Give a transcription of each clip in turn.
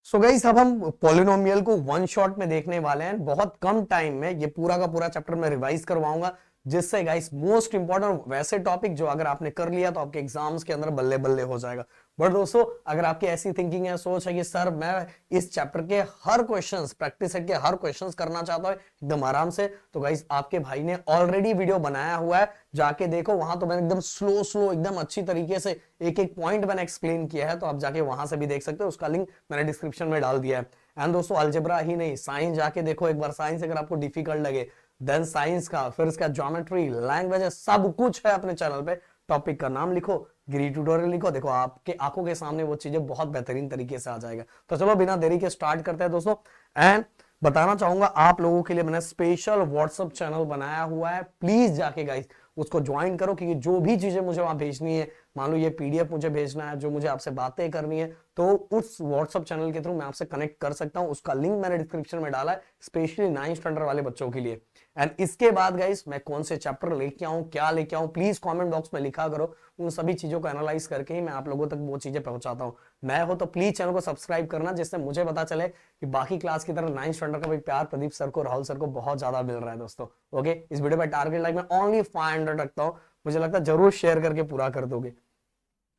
So guys अब हम polynomial को वन शॉट में देखने वाले हैं। बहुत कम टाइम में ये पूरा का पूरा चैप्टर मैं रिवाइज करवाऊंगा, जिससे गाइस मोस्ट इंपॉर्टेंट वैसे टॉपिक जो अगर आपने कर लिया तो आपके एग्जाम्स के अंदर बल्ले बल्ले हो जाएगा। बट दोस्तों अगर आपकी ऐसी थिंकिंग है, सोच है कि सर मैं इस चैप्टर के हर क्वेश्चंस, प्रैक्टिस सेट के हर क्वेश्चंस करना चाहता हूं एकदम आराम से, तो गाइस आपके भाई ने ऑलरेडी वीडियो बनाया हुआ है, जाके देखो। वहां तो मैंने एकदम स्लो स्लो एकदम अच्छी तरीके से एक एक पॉइंट मैंने एक्सप्लेन किया है, तो आप जाके वहां से भी देख सकते हो। उसका लिंक मैंने डिस्क्रिप्शन में डाल दिया है। एंड दोस्तों अलजेब्रा ही नहीं, साइंस जाके देखो एक बार। साइंस अगर आपको डिफिकल्ट लगे देन साइंस का, फिर इसका ज्योमेट्री, लैंग्वेज, सब कुछ है अपने चैनल पे। टॉपिक का नाम लिखो, गिरी ट्यूटोरियल लिखो, देखो आपके आंखों के सामने वो चीजें बहुत बेहतरीन तरीके से आ जाएगा। तो चलो बिना देरी के स्टार्ट करते हैं दोस्तों। एंड बताना चाहूंगा आप लोगों के लिए मैंने स्पेशल व्हाट्सएप चैनल बनाया हुआ है, प्लीज जाके गाइस उसको ज्वाइन करो, क्योंकि जो भी चीजें मुझे वहां भेजनी है, मान लो ये पीडीएफ मुझे भेजना है, जो मुझे आपसे बातें करनी है, तो उस व्हाट्सएप चैनल के थ्रू मैं आपसे कनेक्ट कर सकता हूं। उसका लिंक मैंने डिस्क्रिप्शन में डाला है, स्पेशली 9th स्टैंडर्ड वाले बच्चों के लिए। एंड इसके बाद गाइस मैं कौन से चैप्टर लेके आऊं, क्या लेके आऊं, प्लीज कमेंट बॉक्स में लिखा करो। उन सभी चीजों को एनालाइज करके ही मैं आप लोगों तक वो चीजें पहुंचाता हूं। नए हो तो प्लीज चैनल को सब्सक्राइब करना, जिससे मुझे पता चले कि बाकी क्लास की तरह 9th स्टैंडर्ड का भी प्यार प्रदीप सर को, राहुल सर को बहुत ज्यादा मिल रहा है दोस्तों। ओके, इस वीडियो में टारगेट लाइक मैं ओनली 500 रखता हूं, मुझे लगता है जरूर शेयर करके पूरा कर दोगे।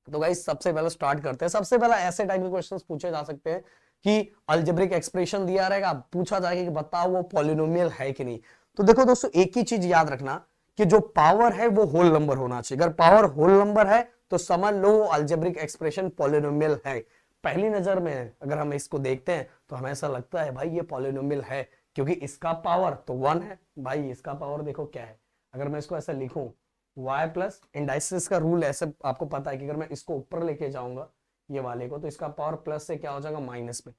तो गाइस सबसे पहले स्टार्ट करते हैं। सबसे पहला ऐसे टाइप के क्वेश्चंस पूछे जा सकते हैं कि अलजेब्रिक एक्सप्रेशन दिया रहेगा, पूछा जाएगा कि बताओ वो पॉलिनोमियल है कि नहीं। तो देखो दोस्तों एक ही चीज याद रखना कि जो पावर है वो होल नंबर होना चाहिए। अगर पावर होल नंबर है तो समझ लो अलजेब्रिक एक्सप्रेशन पॉलिनोमियल है। पहली नजर में अगर हम इसको देखते हैं तो हमें ऐसा लगता है भाई ये पॉलिनोमियल है, क्योंकि इसका पावर तो 1 है। भाई इसका पावर देखो क्या है, अगर मैं इसको ऐसा लिखूं y प्लस इंडाइसिस का रूल ऐसे आपको पता है कि अगर मैं इसको ऊपर लेके जाऊंगा ये वाले को, तो इसका पावर प्लस से क्या हो जाएगा माइनस में।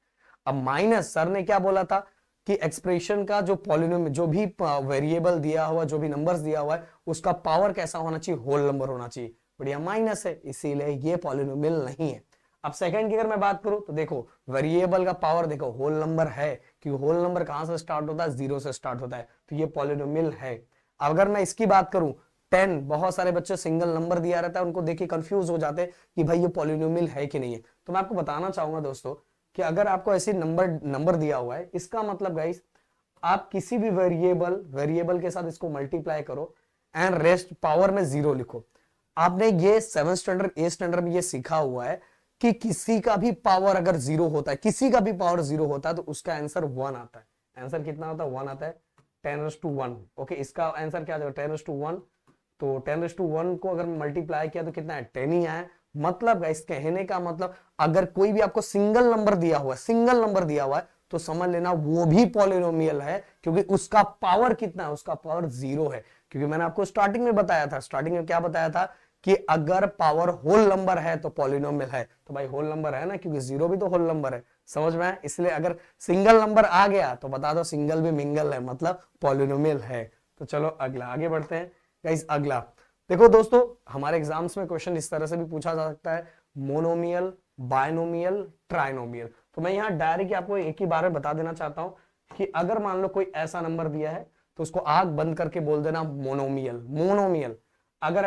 अब माइनस सर ने क्या बोला था कि एक्सप्रेशन का जो पॉलिनोमियल, जो भी वेरिएबल दिया हुआ, जो भी नंबर्स दिया हुआ है, उसका पावर कैसा होना चाहिए, होल नंबर होना चाहिए। बढ़िया माइनस है, इसीलिए ये पॉलिनोमियल नहीं है। अब सेकंड की अगर मैं बात करूं तो देखो वेरिएबल का पावर देखो होल नंबर है, क्योंकि होल नंबर कहां से स्टार्ट होता है, 0 से स्टार्ट होता है, तो ये पॉलिनोमियल है। अगर मैं इसकी बात करूं 10, बहुत सारे बच्चे सिंगल नंबर दिया रहता है, उनको देख के कंफ्यूज हो जाते हैं कि भाई ये पॉलिनोमियल है कि नहीं है। तो मैं आपको बताना चाहूंगा दोस्तों कि अगर आपको ऐसी नंबर दिया हुआ है, इसका मतलब गाइस आप किसी भी वेरिएबल के साथ इसको मल्टीप्लाई करो एंड रेस्ट पावर में 0 लिखो। आपने ये 7th स्टैंडर्ड 8th स्टैंडर्ड में ये सीखा हुआ है कि किसी का भी पावर अगर 0 होता है, किसी का भी पावर 0 होता है तो उसका आंसर 1 आता है। आंसर कितना होता है, 1 आता है, 10⁻1। ओके, इसका आंसर क्या आ जाएगा, 10⁻1। तो 10⁻1 को अगर मल्टीप्लाई किया तो कितना है, 10 ही आया। मतलब गाइस कहने का मतलब अगर कोई भी आपको सिंगल नंबर दिया हुआ है, सिंगल नंबर दिया हुआ है, तो समझ लेना वो भी पॉलिनोमियल है, क्योंकि उसका पावर कितना है, उसका पावर 0 है। क्योंकि मैंने आपको स्टार्टिंग में बताया था, स्टार्टिंग में क्या बताया था कि अगर पावर होल नंबर है तो पॉलिनोमियल है। तो भाई होल नंबर है ना, क्योंकि 0 भी तो होल नंबर है, समझ में आया। इसलिए अगर सिंगल नंबर आ गया तो बता दो सिंगल भी मिंगल है, मतलब पॉलिनोमियल है। तो चलो अगला आगे बढ़ते हैं गाइस। अगला देखो दोस्तों, हमारे एग्जाम्स में क्वेश्चन इस तरह से भी पूछा जा सकता है, मोनोमियल, बायनोमियल, ट्राइनोमियल। तो मैं यहाँ डायरेक्ट आपको एक ही बार में बता देना चाहता हूं कि अगर मान लो कोई ऐसा नंबर दिया है तो उसको आंख बंद करके बोल देना मोनोमियल, मोनोमियल। अगर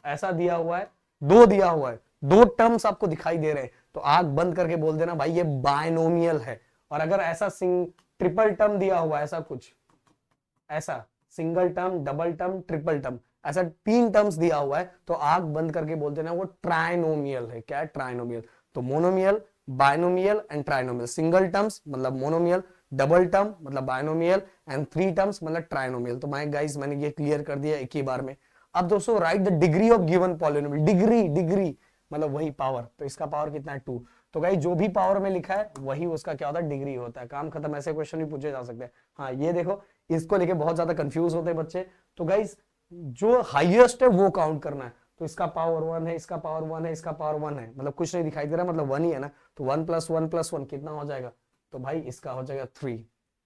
ऐसा दिया हुआ है, दो दिया हुआ है, दो टर्म्स आपको दिखाई दे रहे हैं, तो आंख बंद करके बोल देना भाई ये बायनोमियल है। और अगर ऐसा ट्रिपल टर्म दिया हुआ है, ऐसा कुछ, ऐसा single term, double term, triple term, ऐसा 3 टर्म्स दिया हुआ है, तो आंख बंद करके बोल देना वो ट्राइनोमियल है। क्या है, ट्राइनोमियल। तो monomial, binomial and trinomial. Single terms मतलब मोनोमियल, डबल टर्म मतलब बायनोमियल एंड 3 टर्म्स मतलब ट्राइनोमियल। तो मैंने ये क्लियर कर दिया एक ही बार में। अब दोस्तों right the degree of given polynomial. Degree मतलब वही पावर, तो इसका पावर कितना है, 2। तो गाइस जो भी पावर में लिखा है वही उसका क्या होता है, डिग्री होता है। काम खत्म। ऐसे क्वेश्चन भी पूछे जा सकते हैं। हाँ ये देखो, इसको लेके बहुत ज्यादा कंफ्यूज होते हैं बच्चे। तो गाइस जो हाईएस्ट है वो काउंट करना है। तो इसका पावर 1 है, इसका पावर 1 है, इसका पावर 1 है, मतलब कुछ नहीं दिखाई दे रहा, मतलब 1 ही है ना। तो 1 + 1 + 1 कितना हो जाएगा, तो भाई इसका हो जाएगा 3।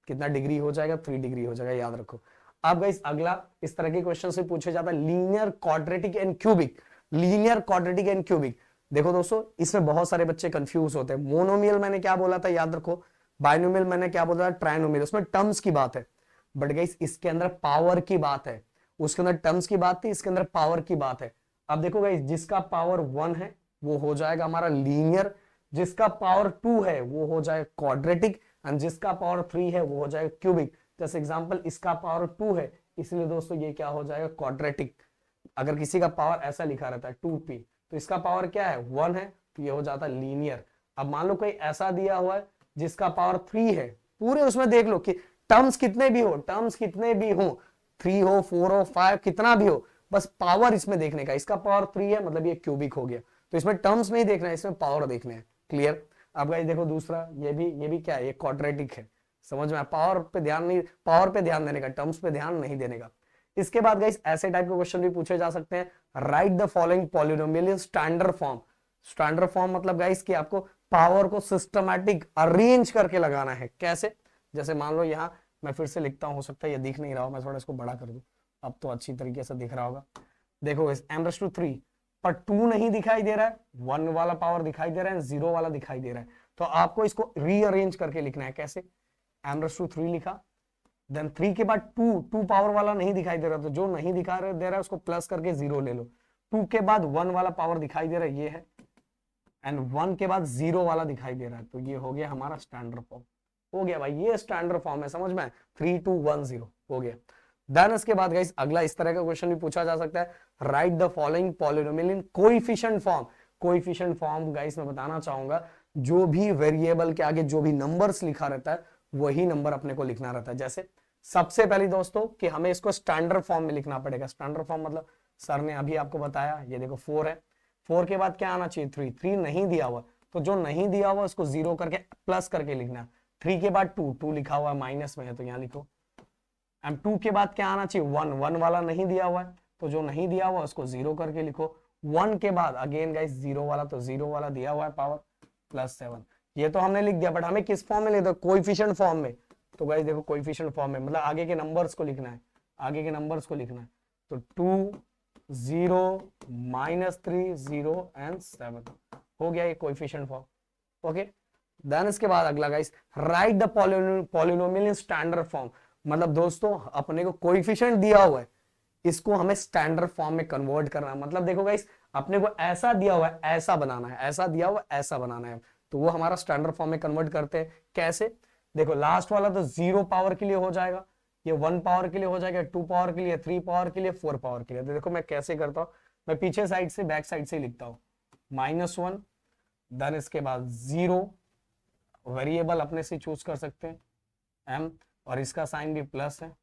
कितना डिग्री हो जाएगा, 3 डिग्री हो जाएगा, याद रखो। अब गाइस अगला इस तरह के क्वेश्चन से पूछे जाता है, linear quadratic and cubic. Linear quadratic and cubic, देखो दोस्तों इसमें बहुत सारे बच्चे कंफ्यूज होते हैं। मोनोमियल मैंने क्या बोला था, याद रखो। बायनोमियल मैंने क्या बोला था, ट्राइनोमियल। उसमें टर्म्स की बात है, बट गाइस इसके अंदर पावर की बात है। उसके अंदर टर्म्स की बात थी, इसके अंदर पावर की बात है। अब देखो गाइस जिसका पावर 1 है वो हो जाएगा हमारा लीनियर, जिसका पावर 2 है वो हो जाए क्वाड्रेटिक एंड जिसका पावर 3 है वो हो जाएगा क्यूबिक। जैसे एग्जांपल इसका पावर 2 है इसलिए दोस्तों ये क्या हो जाएगा क्वाड्रेटिक। अगर किसी का पावर ऐसा लिखा रहता है 2p तो इसका पावर क्या है 1 है तो ये हो जाता है लीनियर। अब मान लो कोई ऐसा दिया हुआ है जिसका पावर 3 है, पूरे उसमें देख लो कि टर्म्स कितने भी हो 3 हो 4 हो 5 कितना भी हो, बस पावर इसमें देखने का। इसका पावर 3 है मतलब ये क्यूबिक हो गया, तो इसमें टर्म्स नहीं देखना है, इसमें पावर देखने हैं। क्लियर। अब गाइस देखो दूसरा ये भी क्या है, ये क्वाड्रेटिक है। समझ में, पावर पे ध्यान नहीं, पावर पे ध्यान देने का, टर्म्स पे ध्यान नहीं देने का। इसके बाद गाइस ऐसे टाइप के क्वेश्चन भी पूछे जा सकते हैं। Right the following polynomial in standard form. Standard form मतलब गाइस कि आपको पावर को सिस्टमैटिक अरेंज करके लगाना है। कैसे? जैसे मान लो यहाँ मैं फिर से लिखता हूँ, हो सकता है ये दिख नहीं रहा हो, मैं थोड़ा इसको बड़ा कर दूं, अब तो अच्छी तरीके से दिख रहा होगा। देखो इस m⁻3 पर 2 नहीं दिखाई दे रहा है, 1 वाला पावर दिखाई दे रहा है, 0 वाला दिखाई दे रहा है, तो आपको इसको रीअरेंज करके लिखना है। कैसे? m⁻3 लिखा, देन 3 के बाद 2 पावर वाला नहीं दिखाई दे रहा, तो जो नहीं दे रहा है उसको प्लस करके 0 ले लो। 2 के बाद 1 वाला पावर दिखाई दे रहा है, ये है, एंड 1 के बाद 0 वाला दिखाई दे रहा है, तो ये हो गया हमारा स्टैंडर्ड फॉर्म। हो गया भाई, ये स्टैंडर्ड फॉर्म है, समझ में? 3 2 1 0 हो गया। देन इसके बाद गाइस अगला इस तरह का क्वेश्चन भी पूछा जा सकता है। Right the following polynomial in coefficient form. Coefficient form guys मैं बताना चाहूंगा, जो भी वेरिएबल के आगे जो भी नंबर्स लिखा रहता है वही नंबर अपने को लिखना रहता है। जैसे सबसे पहले दोस्तों कि हमें इसको स्टैंडर्ड फॉर्म में लिखना पड़ेगा। स्टैंडर्ड फॉर्म मतलब सर ने अभी आपको बताया, ये देखो 4 है, 4 के बाद क्या आना चाहिए 3 नहीं दिया हुआ, तो जो नहीं दिया हुआ उसको 0 करके प्लस करके लिखना। 3 के बाद 2 लिखा हुआ है, माइनस में है तो यहाँ लिखो। एंड 2 के बाद क्या आना चाहिए 1 वाला नहीं दिया हुआ है, तो जो नहीं दिया हुआ उसको 0 करके लिखो। 1 के बाद अगेन गाइस 0 वाला, तो 0 वाला दिया हुआ है पावर +7। ये तो हमने लिख दिया, बट हमें किस फॉर्म में लिखा? कोएफिशिएंट फॉर्म में। तो गाइस देखो कोएफिशिएंट फॉर्म में मतलब आगे के नंबर्स को लिखना है, आगे के नंबर्स को लिखना है। तो 2 0 -3 0 एंड 7 हो गया ये कोएफिशिएंट फॉर्म। ओके, देन इसके बाद अगला guys right the polynomial in standard form. मतलब दोस्तों अपने को कोएफिशिएंट दिया हुआ है, इसको हमें स्टैंडर्ड फॉर्म में कन्वर्ट करना है। मतलब देखो गाइस अपने को ऐसा दिया हुआ है ऐसा बनाना है, ऐसा दिया हुआ है ऐसा बनाना है, तो वो हमारा स्टैंडर्ड फॉर्म में कन्वर्ट करते हैं। कैसे? देखो लास्ट वाला तो 0 पावर के लिए हो जाएगा, ये 1 पावर के लिए हो जाएगा, 2 पावर के लिए, 3 पावर के लिए, 4 पावर के लिए। तो देखो मैं कैसे करता हूँ, मैं पीछे साइड से बैक साइड से लिखता हूँ -1, देन इसके बाद 0, वेरिएबल अपने से चूज कर सकते हैं m, और इसका साइन भी प्लस है।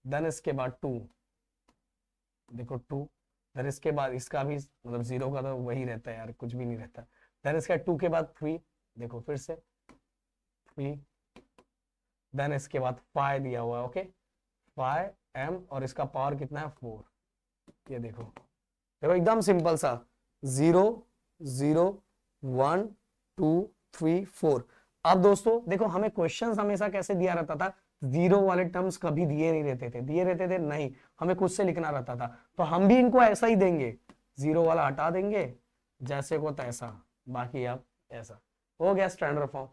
देन इसके बाद 2, देखो 2, देन इसके बाद इसका भी मतलब 0 का तो वही रहता है यार, कुछ भी नहीं रहता। देन इसका 2 के बाद 3, देखो फिर से 3, देन इसके बाद 5 दिया हुआ है, ओके 5m, और इसका पावर कितना है 4। ये देखो देखो एकदम सिंपल सा 0 0 1 2 3 4। अब दोस्तों देखो हमें क्वेश्चंस हमेशा कैसे दिया रहता था, 0 वाले टर्म्स कभी दिए नहीं रहते थे, दिए रहते थे नहीं, हमें खुद से लिखना रहता था। तो हम भी इनको ऐसा ही देंगे, 0 वाला हटा देंगे जैसे को तैसा, बाकी अब ऐसा। हो गया स्टैंडर्ड फॉर्म।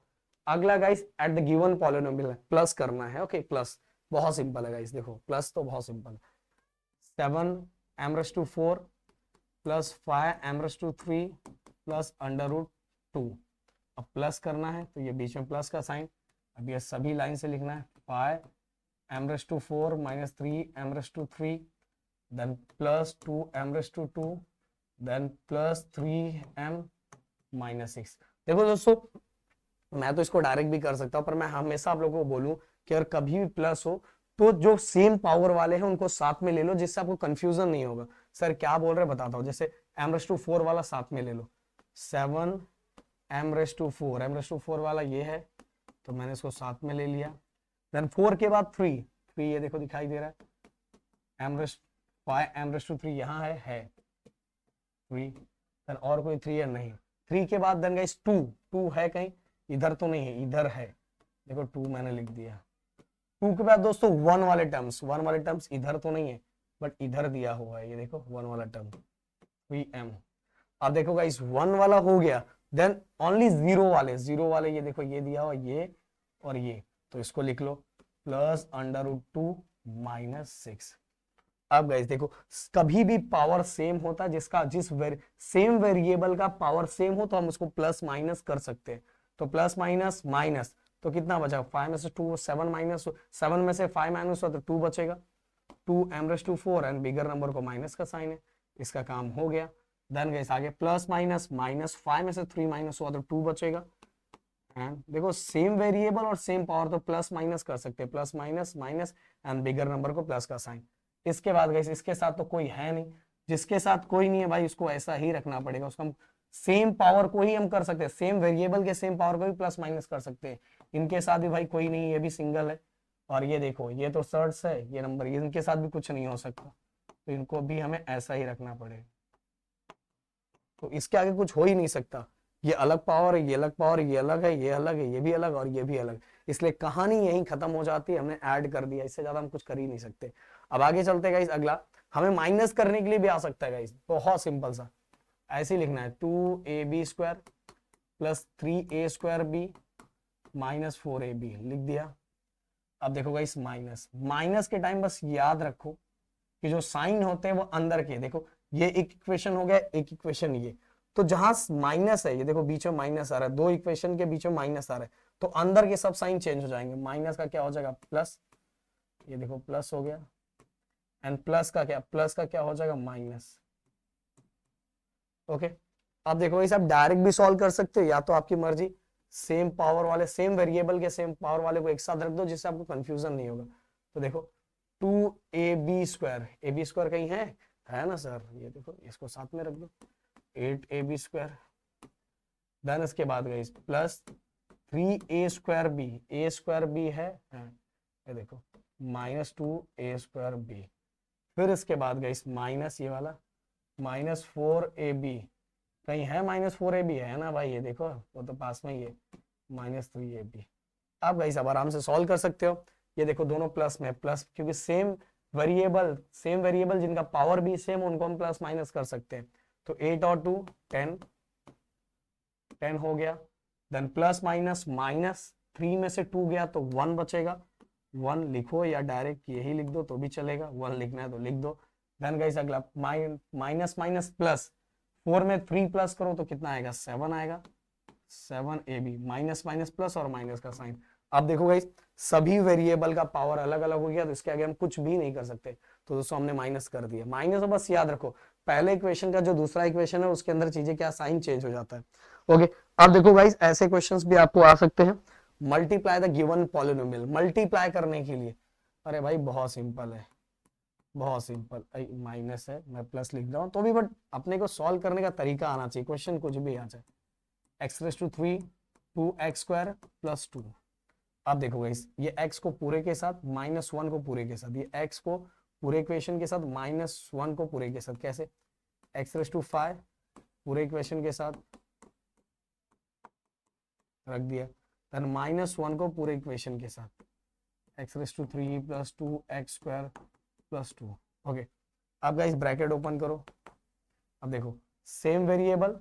अगला guys at the given polynomial plus करना है। ओके प्लस बहुत सिंपल है गाइस, देखो प्लस तो बहुत सिंपल है। 7m⁻4 plus 5m⁻3 plus √2। अब प्लस करना है तो ये बीच में प्लस का साइन, अब ये सभी लाइन से लिखना है 5m⁻4 -3m⁻3 then plus 2m⁻2 then plus 3m-6। देखो दोस्तों मैं तो इसको डायरेक्ट भी कर सकता हूं, पर मैं हमेशा आप लोगों को बोलूं कि अगर कभी भी प्लस हो तो जो सेम पावर वाले हैं उनको साथ में ले लो, जिससे आपको कंफ्यूजन नहीं होगा। सर क्या बोल रहे हैं बताता हूं, जैसे m⁻4 वाला साथ में ले लो, 7m⁻4, m⁻4 वाला ये है तो मैंने इसको साथ में ले लिया। देन 4 के बाद 3 ये देखो दिखाई दे रहा है, m⁻3 यहाँ है 3, देन और कोई 3 है नहीं। 3 के बाद देन गाइस 2 है कहीं, इधर तो नहीं है, इधर है, देखो 2 मैंने लिख दिया। 2 के बाद दोस्तों 1 वाले टर्म्स इधर तो नहीं है बट इधर दिया हुआ है, ये देखो 1 वाला टर्म 3m। अब देखो गाइस 1 वाला हो गया, देन ओनली 0 वाले ये देखो ये दिया हुआ ये और ये, तो इसको लिख लो प्लस √2 -6। अब गाइस देखो, कभी भी पावर सेम होता है, सेम वेरिएबल का पावर सेम हो तो हम उसको प्लस माइनस कर सकते हैं। तो प्लस माइनस माइनस, तो कितना बचा, 5 में से 2 7 माइनस 7 में से 5 माइनस हुआ तो 2 बचेगा, 2m⁴ एंड बिगर नंबर को माइनस का साइन है, इसका काम हो गया। देन गाइस आगे प्लस माइनस माइनस, 5 में से 3 माइनस हुआ तो 2 बचेगा। एंड देखो सेम वेरिएबल और सेम पावर तो प्लस माइनस कर सकते हैं, plus minus minus and bigger number को प्लस का साइन। इसके बाद गाइस इसके साथ तो कोई है नहीं, जिसके साथ कोई नहीं है भाई उसको ऐसा ही रखना पड़ेगा, उसको हम सेम पावर को ही हम कर सकते हैं, सेम वेरिएबल के सेम पावर को भी प्लस माइनस कर सकते हैं। इनके साथ भी भाई कोई नहीं, ये भी सिंगल है, और ये देखो ये तो सर्ट्स है, ये नंबर, इनके साथ भी कुछ नहीं हो सकता, तो इनको भी हमें ऐसा ही रखना पड़ेगा। तो इसके आगे कुछ हो ही नहीं सकता, ये अलग पावर है, ये अलग पावर, ये अलग है, ये अलग है, ये भी अलग और ये भी अलग, इसलिए कहानी यहीं खत्म हो जाती है, हमने ऐड कर दिया, इससे ज्यादा हम कुछ कर ही नहीं सकते। अब आगे चलते गाइस, अगला हमें माइनस करने के लिए भी आ सकता है गाइस, बहुत सिंपल सा, ऐसे ही लिखना है 2ab² plus 3a² minus 4ab, लिख दिया। अब देखो गाइस माइनस, माइनस के टाइम बस याद रखो कि जो साइन होते हैं वो अंदर के, देखो ये एक इक्वेशन हो गया, एक इक्वेशन ये, तो जहां माइनस है, ये देखो बीच में माइनस आ रहा है, दो इक्वेशन के बीच में माइनस आ रहा है, तो अंदर के सब साइन चेंज हो जाएंगे, माइनस का क्या हो जाएगा प्लस, ये देखो प्लस हो गया, एंड प्लस का क्या हो जाएगा माइनस। ओके, अब देखो इसे आप डायरेक्ट भी सॉल्व कर सकते हो, या तो आपकी मर्जी, सेम पावर वाले, सेम वेरिएबल के सेम पावर वाले को एक साथ रख दो जिससे आपको कंफ्यूजन नहीं होगा। तो देखो 2ab², ab² कहीं है ना सर, ये देखो इसको साथ में रख दो, 8ab², देन इसके बाद गई प्लस 3a²b, a²b है, ये देखो माइनस 2a²b, फिर इसके बाद गई माइनस ये वाला माइनस 4ab, कहीं है माइनस 4ab, है ना भाई, ये देखो वो तो पास में ही है, माइनस 3ab। आप गाइस अब आराम से सॉल्व कर सकते हो, ये देखो दोनों प्लस में प्लस, क्योंकि सेम वेरिएबल जिनका पावर भी सेम, उनको हम प्लस माइनस कर सकते हैं। तो 8 और 2 10 हो गया, देन प्लस माइनस माइनस, 3 में से 2 गया तो 1 बचेगा, 1 लिखो या डायरेक्ट यही लिख दो तो भी चलेगा, 1 लिखना है तो लिख दो। देन गाइस अगला माइनस माइनस प्लस, 4 में 3 प्लस करो तो कितना आएगा 7 आएगा, 7ab, माइनस माइनस प्लस और माइनस का साइन। अब देखो गाइस सभी वेरिएबल का पावर अलग अलग हो गया, तो इसके आगे हम कुछ भी नहीं कर सकते, तो दोस्तों हमने माइनस कर दिया। माइनस बस याद रखो पहले इक्वेशन का जो दूसरा इक्वेशन है उसके अंदर चीजें क्या, साइन चेंज हो जाता है। ओके, अब देखो गाइस ऐसे क्वेश्चंस भी आपको आ सकते हैं, multiply the given polynomial, multiply करने के लिए, अरे भाई बहुत सिंपल है, बहुत सिंपल, माइनस है मैं प्लस लिख रहा हूं तो भी, बट अपने को सॉल्व करने का तरीका आना चाहिए, क्वेश्चन कुछ भी आ जाए। x⁵ 2x² प्लस 2, अब देखो गाइस ये x को पूरे के साथ, -1 को पूरे के साथ, ये x को पूरे इक्वेशन के साथ, -1 को पूरे के साथ, कैसे, x⁵ पूरे इक्वेशन के साथ रख दिया, देन -1 को पूरे इक्वेशन के साथ, x⁵ plus 2x² plus 2। Okay, अब गाइस ब्रैकेट ओपन करो, अब देखो सेम वेरिएबल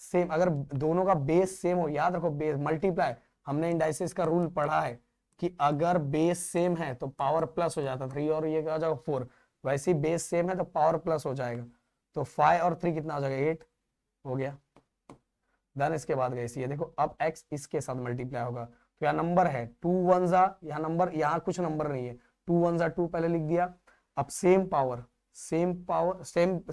सेम, अगर दोनों का बेस सेम हो, याद रखो बेस मल्टीप्लाई, हमने इंडाइसिस का रूल पढ़ा है कि अगर बेस सेम है तो पावर प्लस हो जाता है, 3 और ये क्या हो जाएगा 4, वैसे ही बेस सेम है तो पावर प्लस हो जाएगा, तो 5 और 3 कितना हो जाएगा 8 हो गया। देन इसके बाद गई ये देखो अब x इसके साथ मल्टीप्लाई होगा, तो यहाँ नंबर है 2 1 यहाँ नंबर, यहाँ कुछ नंबर नहीं है, 2 1 2 पहले लिख दिया। अब सेम पावर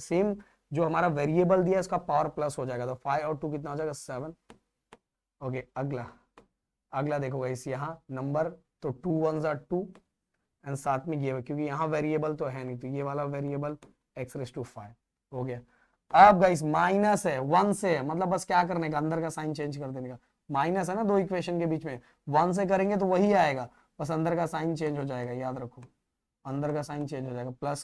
सेम जो हमारा वेरिएबल दिया इसका पावर प्लस हो जाएगा, तो 5 और 2 कितना हो जाएगा 7। ओके, अगला देखो गाइस यहाँ नंबर, तो 2 1 2 एंड साथ में ये, क्योंकि यहाँ वेरिएबल तो है नहीं, तो ये वाला वेरिएबल x⁵ हो गया। अब गाइस माइनस है 1 से, मतलब बस क्या करने का, अंदर का साइन चेंज कर देने का, माइनस है ना दो इक्वेशन के बीच में, 1 से करेंगे तो वही आएगा, बस अंदर का साइन चेंज हो जाएगा, याद रखो अंदर का साइन चेंज हो जाएगा, प्लस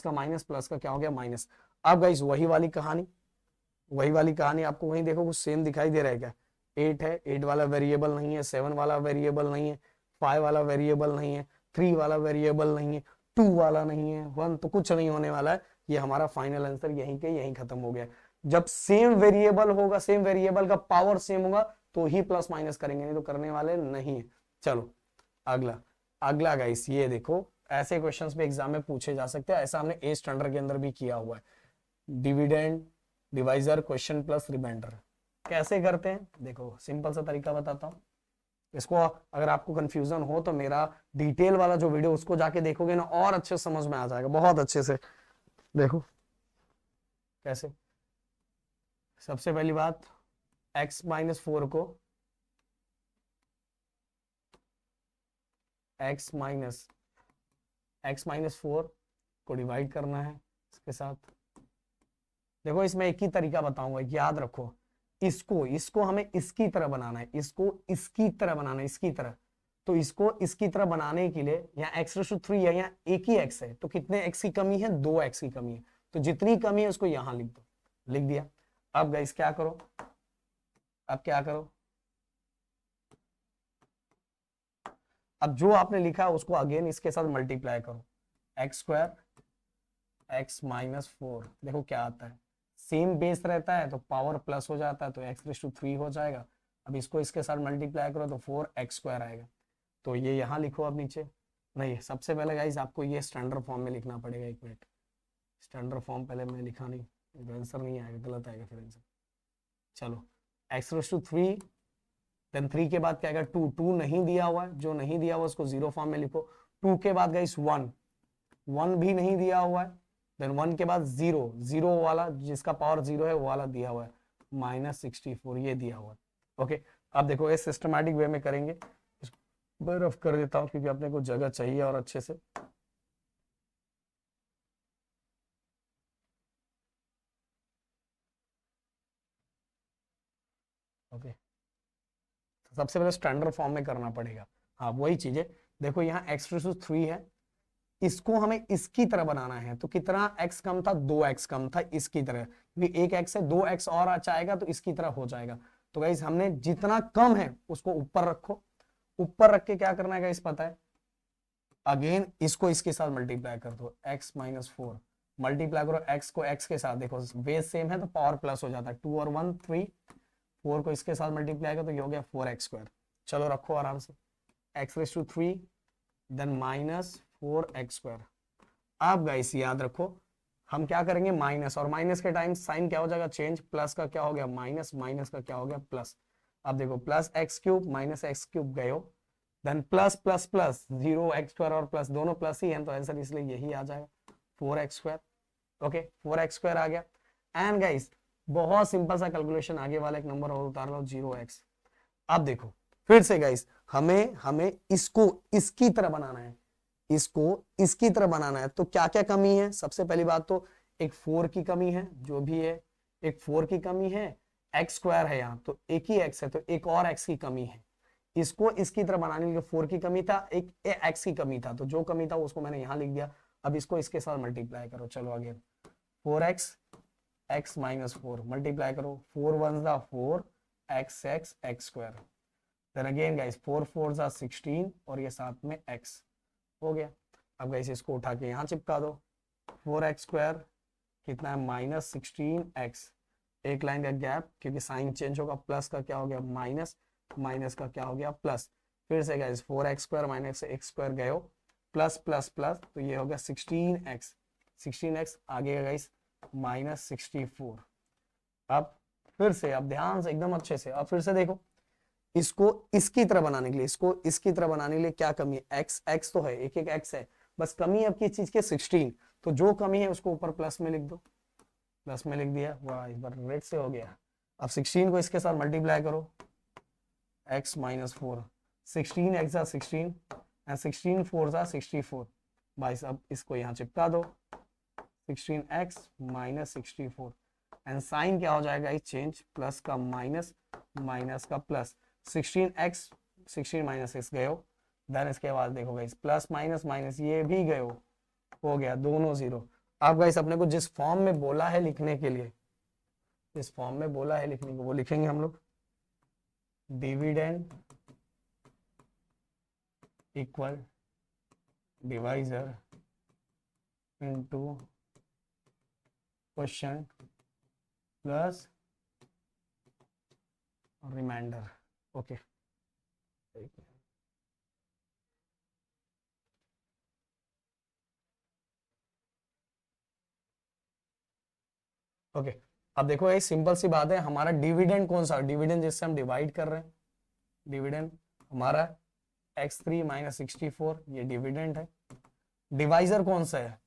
का माइनस, प्लस का क्या हो गया माइनस। अब गाइस वही वाली कहानी आपको वहीं देखो कुछ सेम दिखाई दे रहा है क्या, 8 है, 8 वाला वेरिएबल नहीं है, 7 वाला वेरिएबल नहीं है, 5 वाला वेरिएबल नहीं है, 3 वाला वेरिएबल नहीं है, 2 वाला नहीं है, 1 तो कुछ नहीं होने वाला है। ये हमारा फाइनल आंसर यहीं खत्म हो गया। जब सेम वेरिएबल होगा, सेम वेरिएबल का पावर सेम होगा तो ही प्लस माइनस करेंगे, नहीं तो करने वाले नहीं है। चलो अगला गाइस ये देखो ऐसे क्वेश्चंस भी एग्जाम में पूछे जा सकते हैं। ऐसा हमने ए स्टैंडर्ड के अंदर भी किया हुआ है। Dividend, divisor, question plus remainder कैसे करते हैं, देखो सिंपल सा तरीका बताता हूँ। इसको अगर आपको कंफ्यूजन हो तो मेरा डिटेल वाला जो वीडियो उसको जाके देखोगे ना, और अच्छे से समझ में आ जाएगा, बहुत अच्छे से। देखो कैसे, सबसे पहली बात, x माइनस 4 को x माइनस 4 को डिवाइड करना है इसके साथ। देखो इसमें एक ही तरीका बताऊंगा, याद रखो। इसको इसको हमें इसकी तरह बनाना है, इसको इसकी तरह बनाना है, इसकी तरह। तो इसको इसकी तरह बनाने के लिए यहाँ x3 है, यहाँ एक ही x है, तो कितने x की कमी है, 2x की कमी है। तो जितनी कमी है उसको यहां लिख दो, लिख दिया। अब गाइस क्या करो, अब क्या करो, अब जो आपने लिखा है उसको अगेन इसके साथ मल्टीप्लाई करो, एक्स स्क्वायर एक्स माइनस 4। देखो क्या आता है, सेम बेस रहता है तो पावर प्लस हो जाता है, तो x3 हो जाएगा। अब इसको इसके साथ मल्टीप्लाई करो तो 4x स्क्वायर आएगा। तो ये यहाँ लिखो अब नीचे, नहीं सबसे पहले गाइस आपको ये स्टैंडर्ड फॉर्म में लिखना पड़ेगा। एक मिनट, स्टैंडर्ड फॉर्म पहले मैं लिखा नहीं, आंसर नहीं आएगा, गलत आएगा फिर आंसर। चलो x3, देन 3 के बाद क्या आएगा, 2। 2 नहीं दिया हुआ है, जो नहीं दिया हुआ उसको जीरो फॉर्म में लिखो। 2 के बाद गाइस 1, 1 भी नहीं दिया हुआ है। देन 1 के बाद 0, 0 वाला जिसका पावर 0 है वो वाला दिया हुआ है, -64 ये दिया हुआ है। ओके, अब देखो ये सिस्टमैटिक वे में करेंगे। रफ कर देता हूँ क्योंकि अपने को जगह चाहिए और अच्छे से। ओके, सबसे पहले स्टैंडर्ड फॉर्म में करना पड़ेगा। हाँ वही चीज है, देखो यहाँ x3 है, इसको हमें इसकी तरह बनाना है। तो कितना x कम था, 2x कम था इसकी तरह, क्योंकि एक x है, 2x और अच्छा आएगा तो इसकी तरह हो जाएगा। तो गाइस हमने जितना कम है उसको ऊपर रखो, ऊपर रख के क्या करना है गाइस पता है, अगेन इसको इसके साथ मल्टीप्लाई कर दो, x माइनस 4 मल्टीप्लाई करो x को x के साथ। देखो बेस सेम है तो पावर प्लस हो जाता है, 2 और 1 3, 4 को इसके साथ मल्टीप्लाई करो तो ये हो गया 4x स्क्वायर। चलो रखो आराम से, x3 देन -4x स्क्वायर। अब गाइस याद रखो हम क्या करेंगे, माइनस, और माइनस के टाइम साइन क्या हो जाएगा, चेंज, प्लस का क्या हो गया माइनस, माइनस का क्या हो गया प्लस। अब देखो plus x cube minus x cube गए हो, then plus plus plus 0x square और प्लस दोनों प्लस ही है तो आंसर इसलिए यही आ जाएगा 4x square. Okay 4x square आ गया। एंड गाइस बहुत सिंपल सा कैलकुलेशन, आगे वाला एक नंबर और उतार लो 0x। अब देखो फिर से गाइस हमें हमें इसको इसकी तरह बनाना है, इसको इसकी तरह बनाना है। तो क्या क्या कमी है, सबसे पहली बात तो एक 4 की कमी है, जो भी है एक 4 की कमी है, एक्स स्क्वायर है यहाँ तो एक ही एक्स है तो एक और एक्स की कमी है। इसको इसकी तरह बनाने के लिए 4 की कमी था, एक एक्स की कमी था, तो जो कमी था उसको मैंने यहाँ लिख दिया। अब इसको इसके साथ मल्टीप्लाई करो, चलो आगे 4x x माइनस 4 मल्टीप्लाई करो, 4 1 जा 4 x x x square, then again guys 4 4 जा 16 और ये साथ में x हो गया। अब गाइस इसको उठा के यहाँ चिपका दो, 4x स्क्वायर कितना है -16x, एक लाइन का गैप क्योंकि साइन चेंज होगा, प्लस का क्या हो गया माइनस, माइनस का क्या हो गया प्लस। फिर से guys 4x square minus x square गए हो, प्लस प्लस प्लस तो ये हो गया 16x, 16x आगे गाइस -64। अब फिर से, अब ध्यान से एकदम अच्छे से, अब फिर से देखो इसको इसकी तरह बनाने के लिए, इसको इसकी तरह बनाने के लिए क्या कमी है, x x तो है, एक एक x है, बस कमी है अब किस चीज के 16, तो जो कमी है उसको ऊपर प्लस में लिख दो, प्लस में लिख दिया, वाह इस बार रेड से हो गया। अब 16 को इसके साथ मल्टीप्लाई करो, x माइनस 4, 16x जा 16 एंड 16 4 जा 64। भाई अब इसको यहाँ चिपका दो, 16x माइनस 64 एंड साइन क्या हो जाएगा इस चेंज, प्लस का माइनस, माइनस का प्लस, 16x 16 माइनस x गए हो, देन इसके बाद देखो गाइस प्लस माइनस माइनस ये भी गए हो गया दोनों जीरो। अब गाइस अपने को जिस फॉर्म में बोला है लिखने के लिए, जिस फॉर्म में बोला है लिखने को वो लिखेंगे हम लोग, dividend equal divisor into question plus remainder. Okay okay अब देखो ये सिंपल सी बात है, हमारा डिविडेंड कौन सा, डिविडेंड जिससे हम डिवाइड कर रहे हैं, डिविडेंड हमारा x3 माइनस 64, ये डिविडेंड है। डिवाइजर कौन सा है,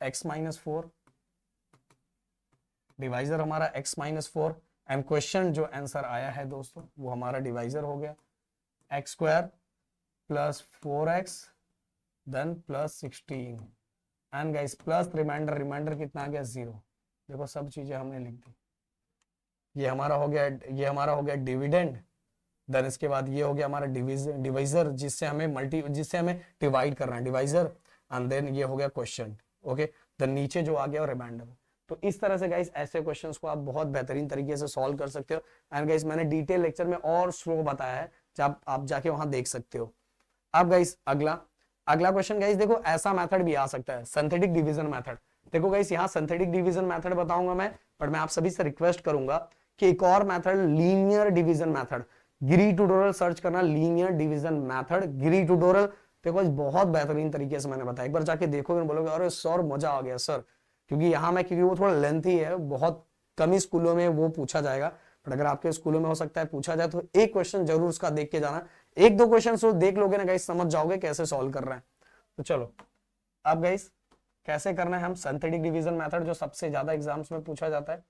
x माइनस 4, डिवाइजर हमारा x माइनस 4। एंड क्वेश्चन जो आंसर आया है दोस्तों वो हमारा डिवाइजर हो गया x square plus 4x then plus 16 and guys plus remainder, remainder कितना आ गया 0। देखो सब चीजें हमने लिख दी, ये हमारा हो गया, ये हमारा हो गया डिविडेंड। देन इसके बाद ये हो गया हमारा डिवाइजर जिससे हमें डिवाइड करना है, डिवाइजर। एंड देन ये हो गया क्वेश्चन। ओके देन नीचे जो आ गया रिमाइंडर। तो इस तरह से गाइस ऐसे क्वेश्चंस को आप बहुत बेहतरीन तरीके से सॉल्व कर सकते हो। एंड गाइस मैंने डिटेल लेक्चर में और स्लो बताया है, जब आप जाके वहां देख सकते हो। अब गाइस अगला क्वेश्चन गाइस देखो ऐसा मेथड भी आ सकता है, सिंथेटिक डिवीजन मेथड। देखो गाइस यहाँ सिंथेटिक डिवीजन मेथड बताऊंगा मैं, बट मैं आप सभी से रिक्वेस्ट करूंगा कि एक और मेथड लीनियर डिवीजन मेथड, गिरी ट्यूटोरियल सर्च करना, लीनियर डिवीजन मेथड गिरी ट्यूटोरियल। देखो बहुत बेहतरीन तरीके से मैंने बताया, एक बार जाके देखोगे बोलोगे अरे सर मजा आ गया सर, क्योंकि यहाँ मैं, क्योंकि वो थोड़ा लेंथी है, बहुत कम ही स्कूलों में वो पूछा जाएगा, बट अगर आपके स्कूलों में हो सकता है पूछा जाए तो एक क्वेश्चन जरूर उसका देख के जाना। एक दो क्वेश्चन तो देख लोगे ना गाइस, समझ जाओगे कैसे सॉल्व कर रहे हैं। तो चलो अब गाइस कैसे करना है हम सिंथेटिक डिवीजन मेथड, जो सबसे ज्यादा एग्जाम्स में पूछा जाता है।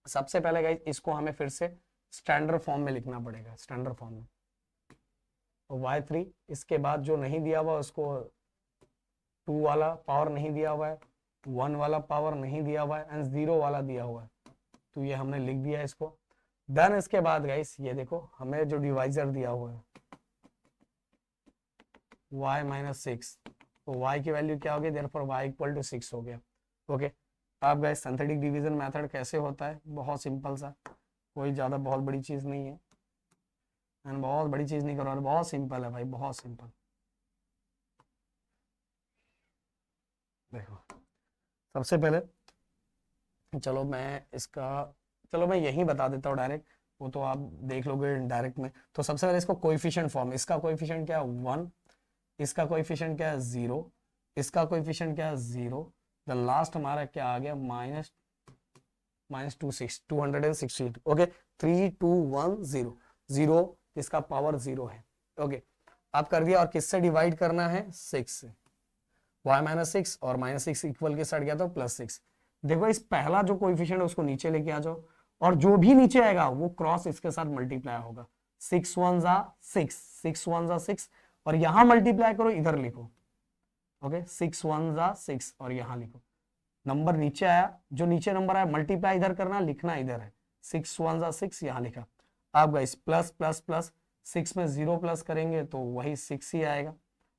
सबसे पहले गाइस इसको हमें फिर से स्टैंडर्ड फॉर्म में लिखना पड़ेगा, स्टैंडर्ड फॉर्म में y3। इसके बाद जो नहीं दिया हुआ उसको 2 वाला पावर नहीं दिया हुआ है, 1 वाला पावर नहीं दिया हुआ है एंड 0 वाला दिया हुआ है, तो ये हमने लिख दिया इसको। देन इसके बाद गाइस ये देखो हमें जो डिवाइजर दिया हुआ है y माइनस 6, तो y की वैल्यू क्या होगी, देयरफॉर y इक्वल टू 6 हो गया। ओके अब गाइस सिंथेटिक डिवीजन मेथड कैसे होता है, बहुत सिंपल सा, कोई ज्यादा बहुत बड़ी चीज नहीं है एंड बहुत बड़ी चीज नहीं करवा, बहुत सिंपल है भाई, बहुत सिंपल। देखो सबसे पहले चलो मैं यही बता देता हूँ डायरेक्ट, वो तो आप देख लोगे डायरेक्ट में। तो सबसे पहले इसको कोएफिशिएंट फॉर्म, इसका कोएफिशिएंट क्या है 1, इसका कोएफिशिएंट क्या है 0, इसका कोएफिशिएंट क्या है 0, द लास्ट हमारा क्या आ गया माइनस 260। ओके 3210 0, इसका पावर 0 है। ओके आप कर दिया, और किससे डिवाइड करना है 6 से, y माइनस 6 और माइनस 6 इक्वल के साथ गया तो प्लस 6। देखो इस पहला जो कोएफिशिएंट है उसको नीचे लेके आ जाओ, और जो भी नीचे आएगा वो क्रॉस इसके साथ मल्टीप्लाई होगा, 6 1 जा 6, 6 1 जा 6, और यहां मल्टीप्लाई करो, इधर लिखो। ओके 6 1 जा 6 और यहां लिखो, नंबर नीचे आया, जो नीचे नंबर आया मल्टीप्लाई इधर करना, लिखना इधर है, 6 1 जा 6 यहां लिखा। अब गाइस प्लस प्लस प्लस 6 में 0 प्लस करेंगे तो वही 6 ही आएगा।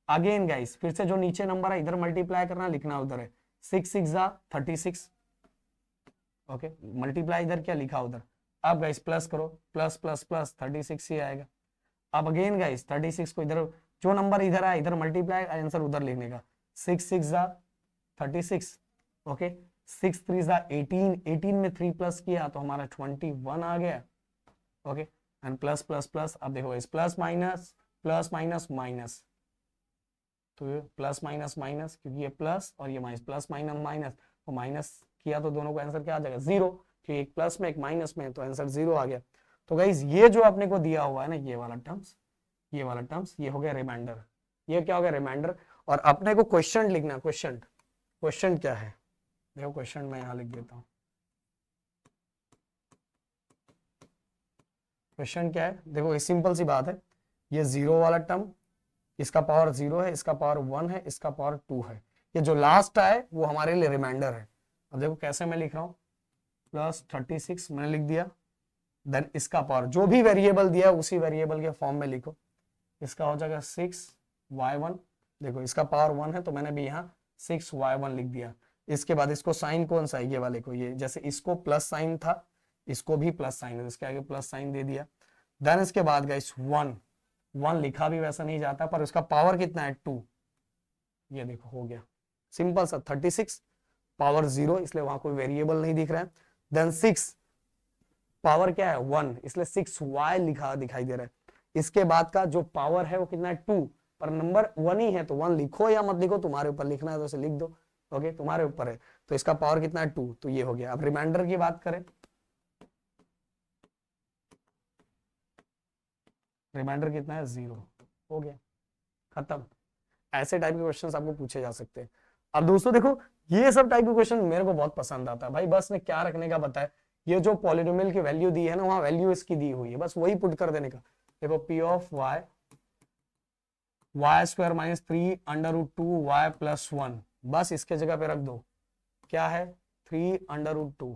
अगेन गाइस फिर से जो नीचे नंबर है इधर मल्टीप्लाई करना, लिखना उधर है, 6 6 जा 36। ओके मल्टीप्लाई इधर क्या लिखा उधर। अब गाइस प्लस करो, प्लस प्लस प्लस 36 ही आएगा। अब अगेन गाइस 36 को इधर, जो नंबर इधर आया इधर मल्टीप्लाई, आंसर उधर लिखने का, 6 6 जा 36। ओके 6 3 जा 18, 18 में 3 प्लस किया तो हमारा 21 आ गया। Okay and plus plus plus, अब देखो इस प्लस माइनस माइनस, तो ये प्लस माइनस माइनस, क्योंकि ये प्लस और ये माइनस, प्लस माइनस माइनस, तो माइनस किया तो दोनों को आंसर क्या आ जाएगा 0, क्योंकि एक प्लस में एक माइनस में, तो आंसर 0 आ गया। तो गाइस ये जो अपने को दिया हुआ है ना, ये वाला टर्म्स, ये हो गया रिमाइंडर, ये क्या हो गया रिमाइंडर। और अपने को क्वेश्चन लिखना, क्वेश्चन क्या है, देखो क्वेश्चन मैं यहाँ लिख देता हूँ। क्वेश्चन क्या है, देखो सिंपल सी बात है, ये 0 वाला टर्म, इसका पावर 0 है, इसका पावर 1 है, इसका पावर 2 है, ये जो लास्ट है वो हमारे लिए रिमाइंडर है। अब देखो कैसे मैं लिख रहा हूँ, प्लस 36 मैंने लिख दिया, देन इसका पावर जो भी वेरिएबल दिया है उसी वेरिएबल के फॉर्म में लिखो, इसका हो जाएगा 6y1, देखो इसका पावर 1 है तो मैंने भी यहाँ 6y1 लिख दिया। इसके बाद इसको साइन कौन सा है, ये वाले को, ये जैसे इसको प्लस साइन था इसको भी प्लस साइन है, इसके आगे प्लस साइन दे दिया। देन इसके बाद गाइस 1 लिखा भी वैसा नहीं जाता, पर उसका पावर कितना है 2, ये देखो हो गया सिंपल सा 36, पावर 0 इसलिए वहां कोई वेरिएबल नहीं दिख रहा है। देन 6 पावर क्या है 1, इसलिए 6y लिखा दिखाई दे रहा है। इसके बाद का जो पावर है वो कितना है 2, पर नंबर 1 ही है तो 1 लिखो या मत लिखो, तुम्हारे ऊपर लिखना है तो उसे लिख दो। ओके, तुम्हारे ऊपर है। तो इसका पावर कितना है 2, तो ये हो गया। अब रिमाइंडर की बात करें, रिमाइंडर कितना है 0, हो गया, खत्म। ऐसे टाइप के क्वेश्चन आपको पूछे जा सकते हैं। अब दोस्तों देखो, ये सब टाइप के क्वेश्चन मेरे को बहुत पसंद आता है भाई। बस ने क्या रखने का बताया, ये जो पॉलिनोमियल की वैल्यू दी है ना, वहां वैल्यू इसकी दी हुई है, बस वही पुट कर देने का। देखो p of y, y square minus 3 under root 2 y plus 1, बस इसके जगह पे रख दो, क्या है 3 अंडर रूट 2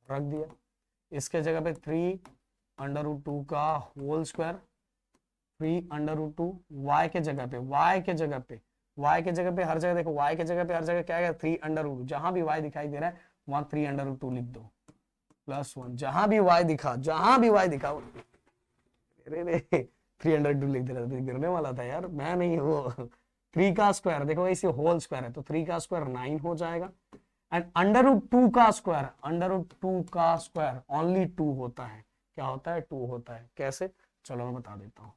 रख दिया, इसके जगह पे 3 अंडर रूट 2 का whole square, 3 under root 2 y के जगह पे, वाई के जगह पे, वाई के जगह पे हर जगह देखो, वाई के जगह पे हर जगह क्या है 3 अंडर रूट, जहां भी वाई दिखाई दे रहा है वहां 3 अंडर रूट 2 लिख दो प्लस 1, जहां भी वाई दिखा, जहां भी वाई दिखा, अरे रे 302 लिख दे रहा था, गिरने वाला था यार, मैं नहीं हूँ। 3 का स्क्वायर देखो इसे होल स्क्वायर है, तो 3 का स्क्वायर 9 हो जाएगा। एंड अंडर रूट 2 का स्क्वायर, अंडर रूट 2 का स्क्वायर ओनली 2 होता है, क्या होता है 2 होता है। कैसे, चलो मैं बता देता हूँ।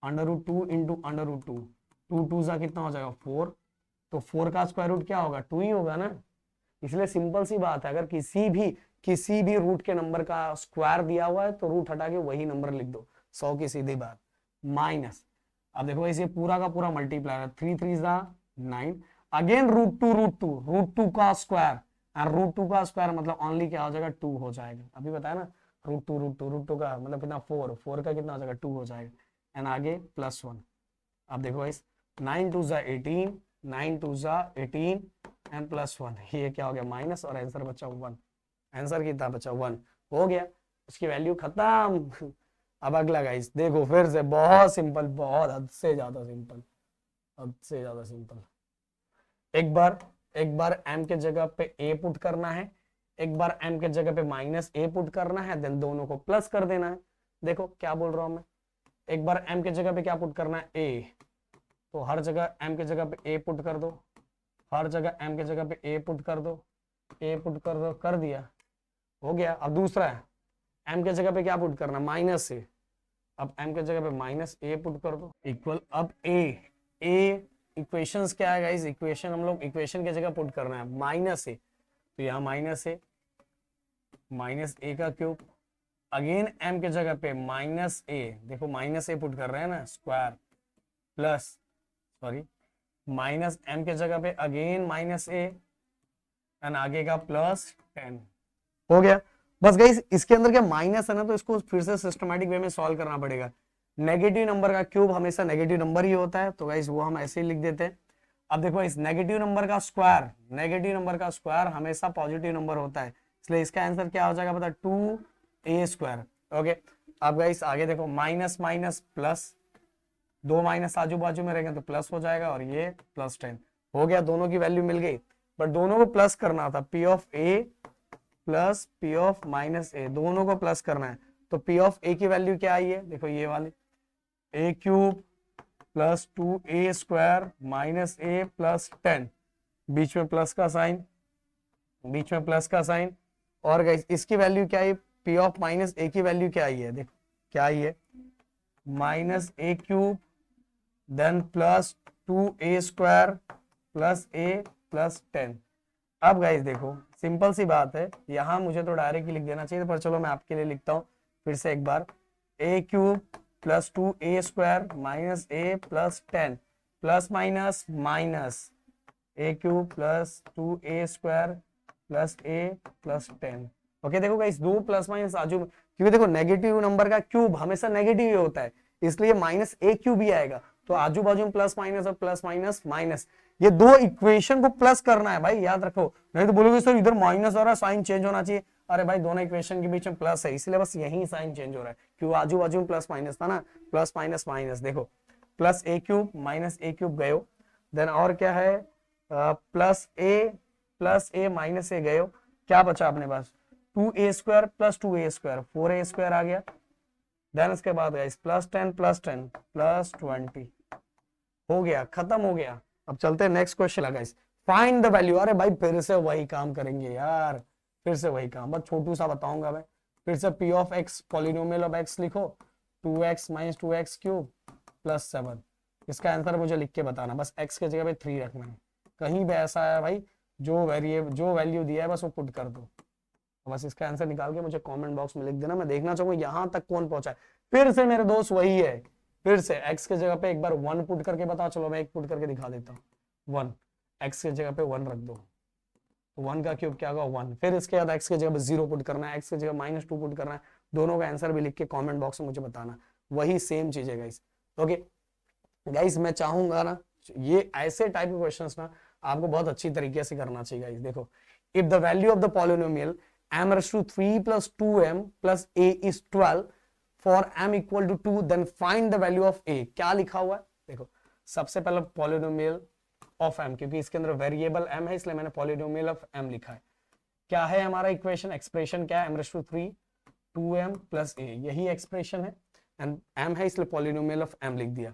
अंडर रूट 2 इंटू अंडर रूट 2, 2 2 सा कितना हो जाएगा 4, तो 4 का स्क्वायर रूट क्या होगा 2 ही होगा ना। इसलिए सिंपल सी बात है, अगर किसी भी रूट के नंबर का स्क्वायर दिया हुआ है तो रूट हटा के वही नंबर लिख दो, 100 की सीधी बात। माइनस, अब देखो इसे पूरा का पूरा मल्टीप्लाई, 3 3 9, अगेन रूट टू का स्क्वायर, और रूट टू का स्क्वायर मतलब ओनली क्या हो जाएगा 2 हो जाएगा, अभी बताया ना, रूट टू का मतलब कितना 4, 4 का कितना हो जाएगा 2 हो जाएगा, एंड आगे प्लस 1। अब देखो भाई 9 2 18, 9 2 18 एंड प्लस 1, ये क्या हो गया माइनस, और आंसर बचा 1, आंसर कितना बचा 1, हो गया, उसकी वैल्यू खत्म। अब अगला गाइस देखो, फिर से बहुत सिंपल, बहुत हद से ज्यादा सिंपल, हद से ज्यादा सिंपल। एक बार m के जगह पे a पुट करना है, एक बार m के जगह पे माइनस a पुट करना है, देन दोनों को प्लस कर देना है। देखो क्या बोल रहा हूं मैं, एक बार m के जगह पे क्या पुट करना है a, तो हर जगह m के जगह पे a पुट कर दो, हर जगह m के जगह पे a पुट कर दो, a पुट कर दो, कर दिया, हो गया। अब दूसरा है m के जगह पे क्या पुट करना माइनस a, अब m के जगह पे माइनस a पुट कर दो, इक्वल, अब a इक्वेशंस क्या है गाइस, इक्वेशन हम लोग इक्वेशन की जगह पुट करना है माइनस a, तो यहाँ माइनस a का क्यूब, अगेन m के जगह पे माइनस a, देखो माइनस a पुट कर रहे हैं ना square, plus sorry minus m के जगह पे अगेन माइनस a, एंड आगे का प्लस 10, हो गया। बस गाइस इसके अंदर क्या माइनस है ना, तो इसको फिर से सिस्टमैटिक वे में सॉल्व करना पड़ेगा। नेगेटिव नंबर का क्यूब हमेशा नेगेटिव नंबर ही होता है, तो गाइस वो हम ऐसे ही लिख देते हैं। अब देखो इस नेगेटिव नंबर का स्क्वायर, नेगेटिव नंबर का स्क्वायर हमेशा पॉजिटिव नंबर होता है, इसलिए इसका आंसर क्या हो जाएगा पता, 2a स्क्वायर। ओके, अब गाइस आगे देखो माइनस माइनस प्लस, दो माइनस आजू बाजू में रहेंगे तो प्लस हो जाएगा, और ये प्लस 10 हो गया, दोनों की वैल्यू मिल गई। बट दोनों को प्लस करना था, P of A plus P of minus A, दोनों को प्लस करना है, तो पी ऑफ ए की वैल्यू क्या आई है, देखो ये वाली, A cube plus 2a square minus A plus 10, बीच में प्लस का साइन, बीच में प्लस का साइन, और गाइस इसकी वैल्यू क्या आई, पी ऑफ माइनस ए की वैल्यू क्या आई है, देखो क्या आई है minus a cube then plus 2a square plus a plus 10। अब गाइस देखो सिंपल सी बात है, यहां मुझे तो डायरेक्ट लिख देना चाहिए, पर चलो मैं आपके लिए लिखता हूं फिर से एक बार, a cube plus 2a square minus a plus 10, plus minus minus a cube plus 2a square plus a plus 10। Okay देखो गाइस दो प्लस माइनस आजू, क्योंकि देखो नेगेटिव नंबर का क्यूब हमेशा नेगेटिव ही होता है, इसलिए माइनस a क्यूब ही आएगा, तो आजू बाजू में प्लस माइनस और प्लस माइनस माइनस, ये दो इक्वेशन को प्लस करना है भाई, याद रखो, नहीं तो बोलोगे सर इधर माइनस आ रहा है साइन चेंज होना चाहिए, अरे भाई दोनों इक्वेशन के बीच में प्लस है, इसलिए बस यही साइन चेंज हो रहा है, क्योंकि आजू बाजू में प्लस माइनस था ना, प्लस माइनस माइनस, देखो plus A cube minus a cube गए, देन और क्या है प्लस ए माइनस ए गए, क्या बचा अपने पास 2a square plus 2a square, 4a square आ गया, देन इसके बाद गाइस प्लस 10 प्लस 10 प्लस 20, हो गया, खत्म हो गया। अब चलते हैं नेक्स्ट क्वेश्चन लगा इस, फाइंड द वैल्यू, अरे भाई फिर से वही काम करेंगे यार, फिर से वही काम, बस छोटू सा बताऊंगा मैं, फिर से p of x polynomial of x लिखो, 2x minus 2x cube plus 7, इसका आंसर मुझे लिख के बताना, बस x के जगह पे 3 रखना है, कहीं भी ऐसा है भाई जो वैल्यू दिया है बस वो पुट कर दो। बस इसका आंसर निकाल के मुझे कमेंट बॉक्स में लिख देना, मैं देखना चाहूंगा यहां तक कौन पहुंचा है। फिर से मेरे दोस्त वही है, फिर से x के जगह पे एक बार 1 पुट करके बताओ, चलो मैं एक पुट करके दिखा देता हूँ। 1 x के जगह पे 1 रख दो, 1 का क्यूब क्या होगा 1। फिर इसके बाद x के जगह पे 0 पुट करना है, x की जगह -2 पुट करना है। दोनों का आंसर भी लिख के कमेंट बॉक्स में मुझे बताना, वही सेम चीज है गाइस। ओके गाइस, मैं चाहूंगा ना ये ऐसे टाइप के क्वेश्चंस ना आपको बहुत अच्छी तरीके से करना चाहिए गाइस। देखो, if the value of the polynomial m raised to 3 plus 2m plus a is 12 for m equal to 2, then find the value of a। क्या लिखा हुआ है देखो, सबसे पहले पॉलिनोमियल ऑफ m, क्योंकि इसके अंदर वेरिएबल m है इसलिए मैंने पॉलिनोमियल ऑफ m लिखा है। क्या है हमारा इक्वेशन, एक्सप्रेशन क्या है, m raised to 3 2m plus a, यही एक्सप्रेशन है। एंड m है इसलिए पॉलिनोमियल ऑफ m लिख दिया।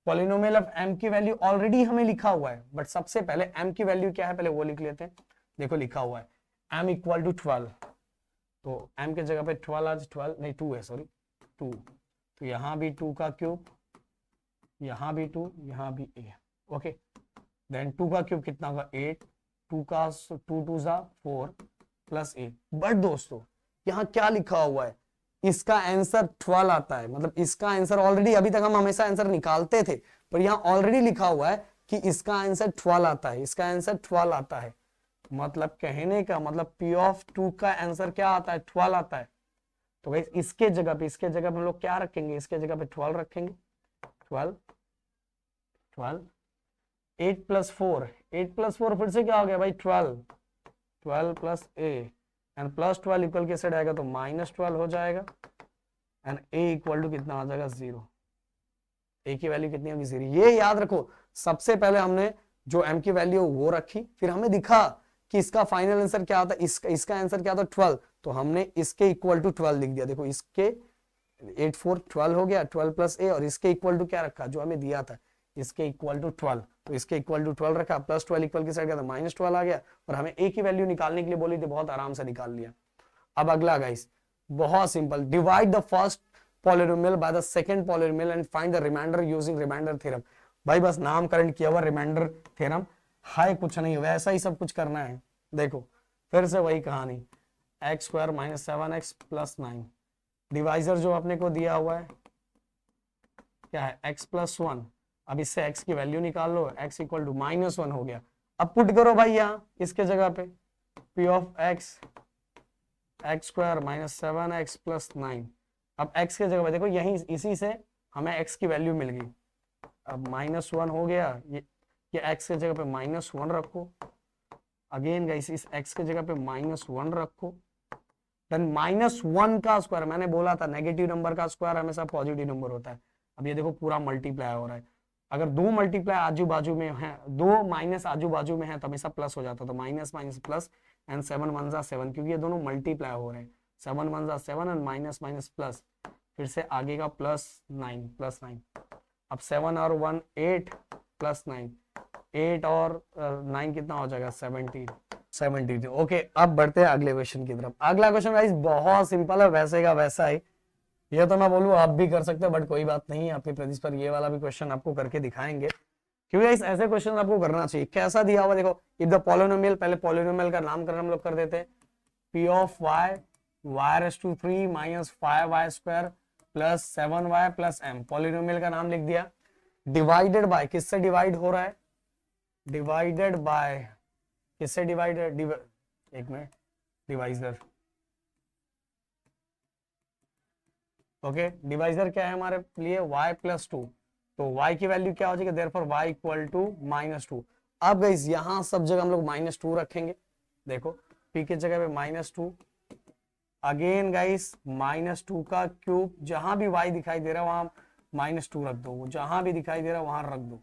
पॉलिनोमियल ऑफ m की वैल्यू ऑलरेडी हमें लिखा हुआ है, बट सबसे पहले m की वैल्यू क्या है पहले वो लिख लेते हैं। देखो लिखा हुआ है m इक्वल टू 12, तो m के जगह पे 12 आज 12 नहीं 2 है, सॉरी 2, तो यहाँ भी 2 का क्यूब, यहाँ भी 2, यहाँ भी a। ओके, देन 2 का क्यूब कितना होगा 8, 2 का 2 2 जा 4 प्लस 8। बट दोस्तों यहाँ क्या लिखा हुआ है, इसका आंसर 12 आता है, मतलब इसका आंसर ऑलरेडी, अभी तक हम हमेशा आंसर निकालते थे पर यहाँ ऑलरेडी लिखा हुआ है कि इसका आंसर 12 आता है, इसका आंसर 12 आता है। मतलब कहने का मतलब P ऑफ 2 का आंसर क्या आता है 12 आता है। तो गाइस इसके जगह पे हम लोग क्या रखेंगे, इसके जगह पे 12 रखेंगे। 12 12 8 प्लस 4, 8 प्लस 4 फिर से क्या हो गया भाई 12, 12 plus a and plus 12 equal के साइड आएगा तो -12 हो जाएगा एंड a इक्वल टू कितना आ जाएगा 0। a की वैल्यू कितनी होगी 0। ये याद रखो, सबसे पहले हमने जो m की वैल्यू वो रखी, फिर हमें दिखा कि इसका फाइनल आंसर क्या आता है, इसका आंसर क्या था 12, तो हमने इसके इक्वल टू 12 लिख दिया। देखो इसके 8 4 12 हो गया, 12 प्लस a, और इसके इक्वल टू क्या रखा जो हमें दिया था, इसके इक्वल टू 12, तो इसके इक्वल टू 12 रखा, प्लस 12 इक्वल की साइड गया तो -12 आ गया, और हमें a की वैल्यू निकालने के लिए बोली थी, बहुत आराम से निकाल लिया। अब अगला गाइस बहुत simple, divide the first polynomial by the second polynomial and find the remainder using remainder theorem. भाई बस नामकरण किया हुआ रिमाइंडर थ्योरम है, कुछ नहीं वैसा ही सब कुछ करना है। देखो फिर से वही कहानी, x square minus 7x plus 9, divisor जो अपने को दिया हुआ है क्या है x प्लस 1। अब इससे x की वैल्यू निकाल लो, x इक्वल टू -1 हो गया। अब पुट करो भाई यहाँ इसके जगह पे p of x x square minus 7x plus 9। अब x के जगह पे देखो यही इसी से हमें x की वैल्यू मिल गई। अब -1 हो गया, ये x के जगह पे -1 रखो, अगेन गाइस इस x के जगह पे -1 रखो, देन -1 का स्क्वायर, मैंने बोला था नेगेटिव नंबर का स्क्वायर हमेशा पॉजिटिव नंबर होता है। अब ये देखो पूरा मल्टीप्लाई हो रहा है, अगर दो मल्टीप्लाई आजू बाजू में है, दो माइनस आजू बाजू में है तो हमेशा प्लस हो जाता, तो माइनस माइनस प्लस एंड 7 1 जा 7, क्योंकि ये दोनों मल्टीप्लाई हो रहे हैं, 7 1 जा 7 एंड माइनस माइनस प्लस, फिर से आगे का +9 अब 7 और 1 8 प्लस 9, 8 और 9 कितना हो जाएगा 17। ओके, अब बढ़ते हैं अगले क्वेश्चन की तरफ। अगला क्वेश्चन गाइस बहुत सिंपल है, वैसे का वैसा ही, ये तो मैं बोलूँ आप भी कर सकते हो, बट कोई बात नहीं, आपके प्रैक्टिस पर ये वाला भी क्वेश्चन आपको करके दिखाएंगे, क्योंकि गाइस ऐसे क्वेश्चन आपको करना चाहिए। कैसा दिया हुआ देखो, इफ द पॉलिनोमियल, पहले पॉलिनोमियल का नामकरण हम लोग कर देते हैं, p of y y⁻³ minus 5y square plus 7y plus m, polynomial का नाम लिख दिया। डिवाइडेड बाय, किससे डिवाइड हो रहा है, डिवाइडेड बाय किससे डिवाइडेड, एक मिनट, डिवाइजर। ओके, डिवाइजर क्या है हमारे लिए y प्लस 2, तो y की वैल्यू क्या हो जाएगी, देयरफॉर y इक्वल टू -2। अब गाइस यहाँ सब जगह हम लोग -2 रखेंगे, देखो p की जगह पे -2, अगेन गाइस -2 का क्यूब, जहां भी y दिखाई दे रहा है वहां -2 रख दो, जहां भी दिखाई दे रहा है वहां रख दो,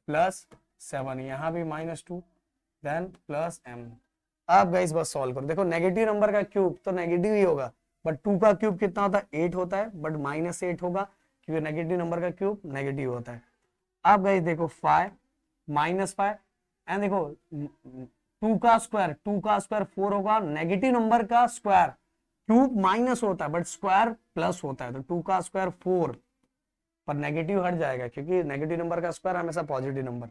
प्लस 7, यहाँ भी -2, देन प्लस m। अब गाइस बस सॉल्व करो, देखो नेगेटिव नंबर का क्यूब तो नेगेटिव ही होगा, बट 2 का क्यूब कितना होता है 8 होता है, बट -8 होगा क्योंकि नेगेटिव नंबर का क्यूब नेगेटिव होता है। अब गाइस देखो 5 -5 एंड देखो 2 का स्क्वायर 4 होगा, नेगेटिव नंबर का स्क्वायर क्यूब माइनस होता है बट स्क्वायर प्लस होता है, तो 2 का स्क्वायर 4 पर नेगेटिव हट जाएगा क्योंकि नेगेटिव नंबर का स्क्वायर हमेशा पॉजिटिव नंबर।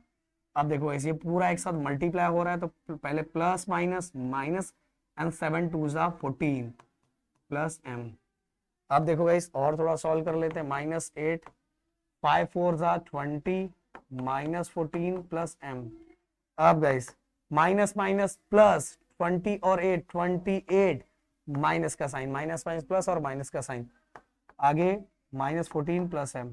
अब देखो ऐसे ये पूरा एक साथ मल्टीप्लाई हो रहा है, तो पहले प्लस माइनस माइनस एंड 7 2 जा 14 प्लस m। अब देखो गाइस और थोड़ा सॉल्व कर लेते हैं। -8 5 4 जा 20 -14 प्लस m। अब गाइस माइनस माइनस प्लस 20 और 8 28 माइनस का साइन, माइनस माइनस प्लस और माइनस का साइन, आगे -14 प्लस m।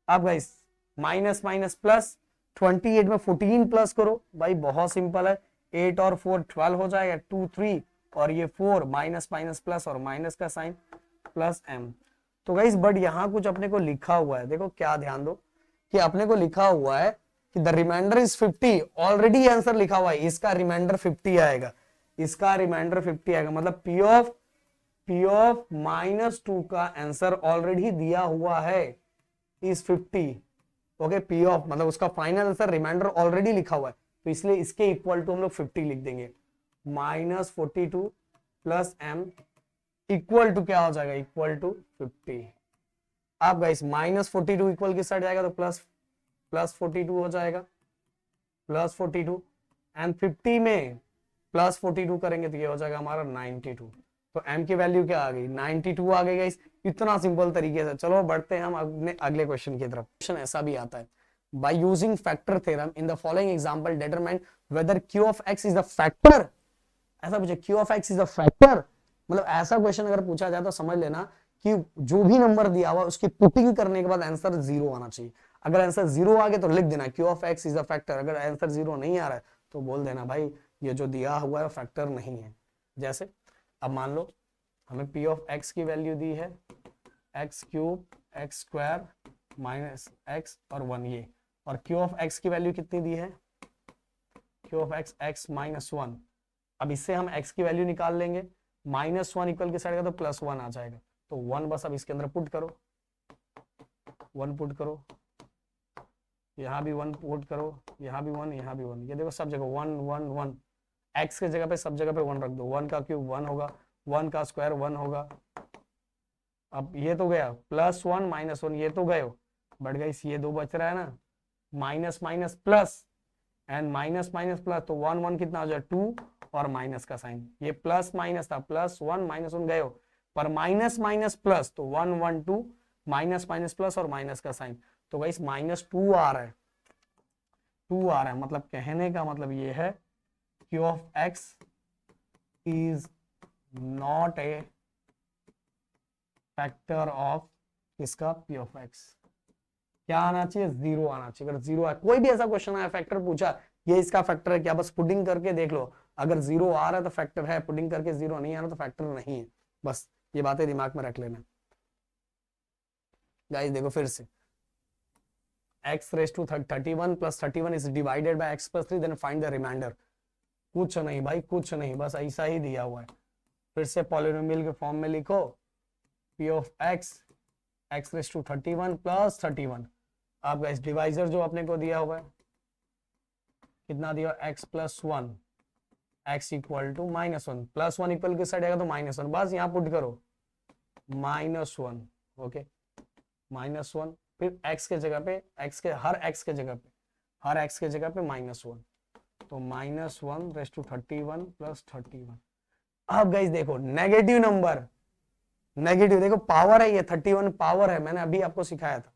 अब गाइस माइनस माइनस प्लस 28 में 14 प्लस करो भाई, बहुत सिंपल है, 8 और 4 12 हो जाएगा, 2 3 और ये 4 माइनस माइनस प्लस और माइनस का साइन प्लस m। तो गाइस बट यहां कुछ अपने को लिखा हुआ है, देखो क्या ध्यान दो कि अपने को लिखा हुआ है कि the remainder is 50, already answer लिखा हुआ है, इसका रिमाइंडर 50 आएगा, इसका रिमाइंडर 50 आएगा, मतलब P ऑफ -2 का आंसर ऑलरेडी दिया हुआ है इज 50। ओके, P ऑफ मतलब उसका फाइनल आंसर रिमाइंडर ऑलरेडी लिखा हुआ है, तो इसलिए इसके इक्वल टू हम लोग 50 लिख देंगे। -42 प्लस m इक्वल टू क्या हो जाएगा, इक्वल टू 50। अब गाइस -42 इक्वल किस साइड जाएगा, तो प्लस 42 हो जाएगा, प्लस 42 एंड 50 में प्लस 42 करेंगे तो ये हो जाएगा हमारा 92। तो m की वैल्यू क्या आ गई, 92 आ गई गाइस, इतना सिंपल तरीके से। चलो बढ़ते हैं हम अपने अगले क्वेश्चन की तरफ। क्वेश्चन ऐसा भी आता है, by using factor theorem in the following example determine whether q of x is the factor. ऐसा पूछे q of x is the factor, मतलब ऐसा क्वेश्चन अगर पूछा जाए तो समझ लेना कि जो भी नंबर दिया हुआ उसकी पुटिंग करने के बाद आंसर 0 आना चाहिए। अगर आंसर 0 आ गया तो लिख देना q of x is the factor, अगर आंसर 0 नहीं आ रहा है तो बोल देना भाई ये जो दिया हुआ है फैक्टर नहीं है। जैसे अब मान लो हमें p ऑफ x की वैल्यू दी है x³ x² माइनस x और 1 ये, और q ऑफ x की वैल्यू कितनी दी है, q ऑफ x x -1। अब इससे हम x की वैल्यू निकाल लेंगे, -1 इक्वल के साइड का तो +1 आ जाएगा, तो 1 बस अब इसके अंदर पुट करो, 1 पुट करो, यहाँ भी 1 पुट करो, यहाँ भी 1, यहाँ भी 1, ये देखो सब जगह 1 1 1, x के जगह पे सब जगह पे 1 रख दो, 1 का क्यूब 1 होगा, 1 का स्क्वायर 1 होगा। अब ये तो गया +1 -1, ये तो गए, बढ़ गई, ये 2 बच रहा है ना, minus minus plus and minus minus plus, तो 1 1 कितना हो जाए 2 और माइनस का साइन, ये प्लस माइनस था, +1 -1 गए, पर माइनस माइनस प्लस, तो 1 1 2 माइनस माइनस प्लस और माइनस का साइन, तो गाइस -2 आ रहा है, 2 आ रहा है, मतलब कहने का मतलब ये है q of x is not a factor of इसका p ऑफ x। क्या आना चाहिए, 0 आना चाहिए। अगर 0 आए, कोई भी ऐसा क्वेश्चन आया फैक्टर पूछा ये इसका फैक्टर है क्या, बस पुडिंग करके देख लो, अगर 0 आ रहा है तो फैक्टर है, पुडिंग करके 0 नहीं आ रहा तो फैक्टर नहीं है, बस ये बातें दिमाग में रख लेना। गाइस देखो फिर से x⁻31 + 31 is divided by x+3, then find the remainder। कुछ नहीं भाई, कुछ नहीं, बस ऐसा ही दिया हुआ है। फिर से पॉलिनोमियल के फॉर्म में लिखो p ऑफ x x⁻31 + 31। आप गाइस डिवाइजर जो अपने को दिया हुआ है कितना दिया, x + 1, x equal to -1, +1 equal के साइड आएगा तो -1, बस यहाँ पुट करो -1, ओके -1, फिर x के जगह पे हर x के जगह पे -1, तो -1⁻31 + 31। अब गाइस देखो नेगेटिव नंबर, नेगेटिव देखो पावर है, ये 31 पावर है, मैंने अभी आपको सिखाया था।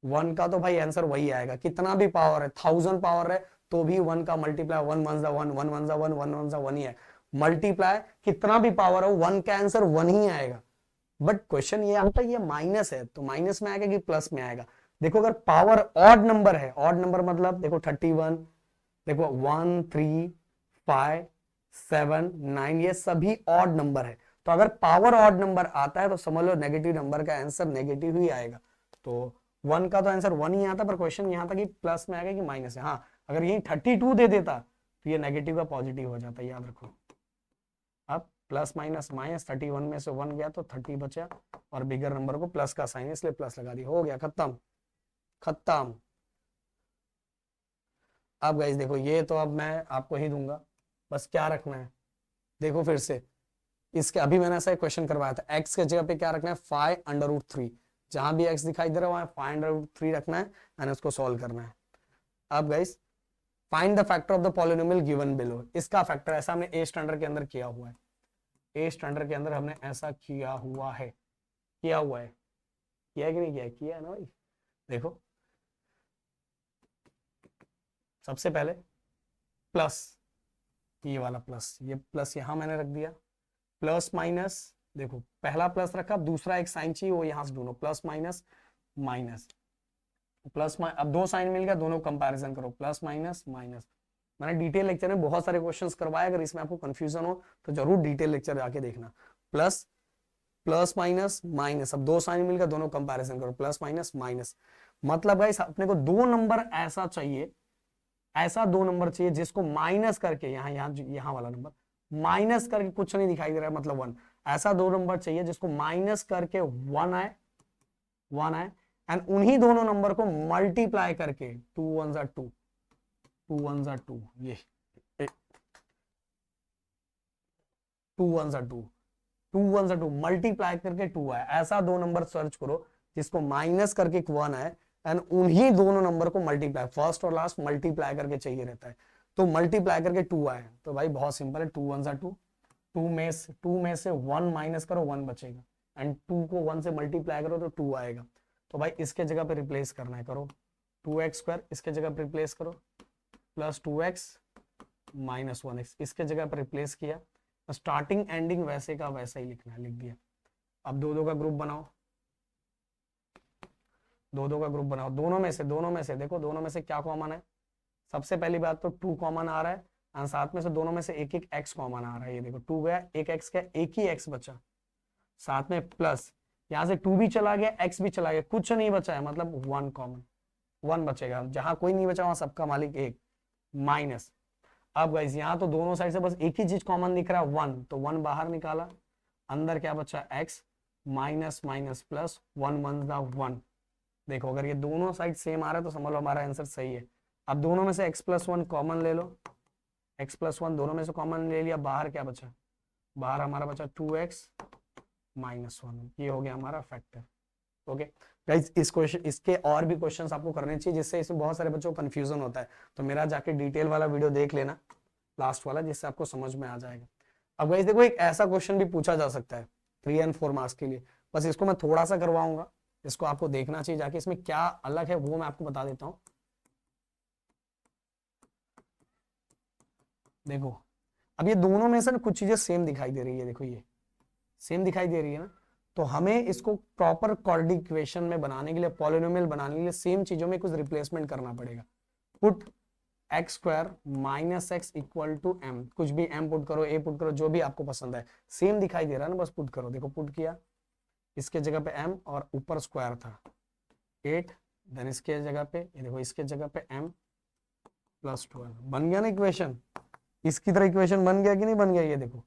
1 का तो भाई आंसर वही आएगा, कितना भी पावर है, 1000 पावर है तो भी 1 का मल्टीप्लाई 1 1 जा 1 1 1 जा 1 1 1 जा 1 ही है, मल्टीप्लाई कितना भी पावर हो 1 का आंसर 1 ही आएगा। बट क्वेश्चन ये आता है ये माइनस है, तो माइनस में आएगा कि प्लस में आएगा। देखो अगर पावर ऑड नंबर है, ऑड नंबर मतलब देखो 31, देखो 1 3 5 7 9, ये सभी ऑड नंबर है, तो अगर पावर ऑड नंबर आता है तो समझ लो नेगेटिव नंबर का आंसर नेगेटिव ही आएगा। तो 1 का तो आंसर 1 ही आता, पर क्वेश्चन यहाँ था कि प्लस में आएगा कि माइनस है। हाँ अगर यही 32 दे देता तो ये नेगेटिव का पॉजिटिव हो जाता, याद रखो। अब प्लस माइनस माइनस, 31 में से 1 गया तो 30 बचा, और बिगर नंबर को प्लस का साइन इसलिए प्लस लगा दिया, हो गया खत्म खत्म। अब गाइस देखो ये तो अब मैं आपको ही दूंगा, बस क्या रखना है देखो फिर से, इसके अभी मैंने ऐसा एक क्वेश्चन करवाया था, x के जगह पे क्या रखना है 5√3, जहां भी x दिखाई दे रहा है वहां 5√3 रखना है एंड उसको सॉल्व करना है। अब guys find the factor of the polynomial given below. इसका फैक्टर ऐसा हमने ए स्टैंडर्ड के अंदर किया हुआ है, ए स्टैंडर्ड के अंदर हमने ऐसा किया हुआ है, किया है कि नहीं किया है? किया है ना भाई। देखो सबसे पहले प्लस, ये वाला प्लस, ये प्लस यहां मैंने रख दिया, प्लस माइनस, देखो पहला प्लस रखा, दूसरा एक साइन चाहिए वो यहां से ढूंढो, प्लस माइनस माइनस प्लस, अब दो साइन मिल गया, दोनों कंपैरिजन करो, प्लस माइनस माइनस। मैंने डिटेल लेक्चर में बहुत सारे क्वेश्चंस करवाए, अगर इसमें आपको कंफ्यूजन हो तो जरूर डिटेल लेक्चर जाके देखना। प्लस प्लस माइनस माइनस, अब दो साइन मिल गया, दोनों कंपैरिजन करो, प्लस माइनस माइनस। मतलब गाइस अपने को दो नंबर ऐसा चाहिए, ऐसा दो नंबर चाहिए जिसको माइनस करके, यहाँ वाला नंबर माइनस करके कुछ नहीं दिखाई दे रहा है, मतलब 1, ऐसा दो नंबर चाहिए जिसको माइनस करके 1 आए, 1 आए, एंड उन्हीं दोनों नंबर को मल्टीप्लाई करके 2 1 जा 2, 2 1 जा 2, ये 2 1 जा 2, 2 1 जा 2 मल्टीप्लाई करके 2 आए, ऐसा दो नंबर सर्च करो जिसको माइनस करके 1 आए एंड उन्हीं दोनों नंबर को मल्टीप्लाई, फर्स्ट और लास्ट मल्टीप्लाई करके चाहिए रहता है, तो मल्टीप्लाई करके 2 आए। तो भाई बहुत सिंपल है, 2 1 जा 2, 2 में से 1 माइनस करो, 1 बचेगा, एंड 2 को 1 से मल्टीप्लाई करो तो 2 आएगा। तो भाई इसके जगह पे रिप्लेस करना है, करो 2x², इसके जगह पे रिप्लेस करो, प्लस 2x माइनस 1x, इसके जगह पे रिप्लेस किया, स्टार्टिंग एंडिंग वैसे का वैसा ही लिखना है, लिख दिया। अब दो का ग्रुप बनाओ, दो का ग्रुप बनाओ, दोनों में से देखो, दोनों में से क्या कॉमन है? सबसे पहली बात तो 2 कॉमन आ रहा है, और साथ में से दोनों में से एक एक x कॉमन आ रहा है, ये देखो 2 गया, एक x का एक ही x बचा, साथ में प्लस, यहां से 2 भी चला गया, x भी चला गया, कुछ नहीं बचा है, मतलब 1 कॉमन, 1 बचेगा, जहां कोई नहीं बचा वहां सबका मालिक एक, माइनस। अब गाइस यहाँ तो दोनों साइड से बस एक ही चीज कॉमन दिख रहा है, 1, तो 1 बाहर निकाला, अंदर क्या बचा, x, माइनस माइनस प्लस, 1 1 जा 1। देखो अगर ये दोनों साइड सेम आ रहा है तो समझ लो हमारा आंसर सही है। अब दोनों में से x प्लस 1 कॉमन ले लो, x प्लस 1 दोनों में से कॉमन ले लिया, बाहर क्या बचा, बाहर हमारा बचा 2x माइनस 1, ये हो गया हमारा फैक्टर। ओके गाइस, इस क्वेश्चन, इसके और भी क्वेश्चंस आपको करने चाहिए, जिससे इसमें बहुत सारे बच्चों को कंफ्यूजन होता है, तो मेरा जाके डिटेल वाला वीडियो देख लेना, लास्ट वाला, जिससे आपको समझ में आ जाएगा। अब गाइस देखो, एक ऐसा क्वेश्चन भी पूछा जा सकता है 3 और 4 मार्क्स के लिए, बस इसको मैं थोड़ा सा करवाऊंगा, इसको आपको देखना चाहिए जाके, इसमें क्या अलग है वो मैं आपको बता देता हूं। देखो अब ये दोनों में से ना कुछ चीजें सेम दिखाई दे रही है, देखो ये सेम दिखाई दे रही है ना, तो हमें इसको प्रॉपर क्वाड्रेटिक इक्वेशन में बनाने के लिए, पॉलिनोमियल बनाने के लिए सेम चीजों में कुछ रिप्लेसमेंट करना पड़ेगा। Put x² minus x equal to m, कुछ भी m पुट करो, a पुट करो, जो भी आपको पसंद है, सेम दिखाई दे रहा है ना, बस पुट करो। देखो पुट किया, इसके जगह पे m और ऊपर स्क्वायर था 8, देन इसके जगह पे ये देखो, इसके जगह पे m प्लस 12, बन गया ना इक्वेशन, इसकी तरह इक्वेशन बन गया कि नहीं बन गया, ये देखो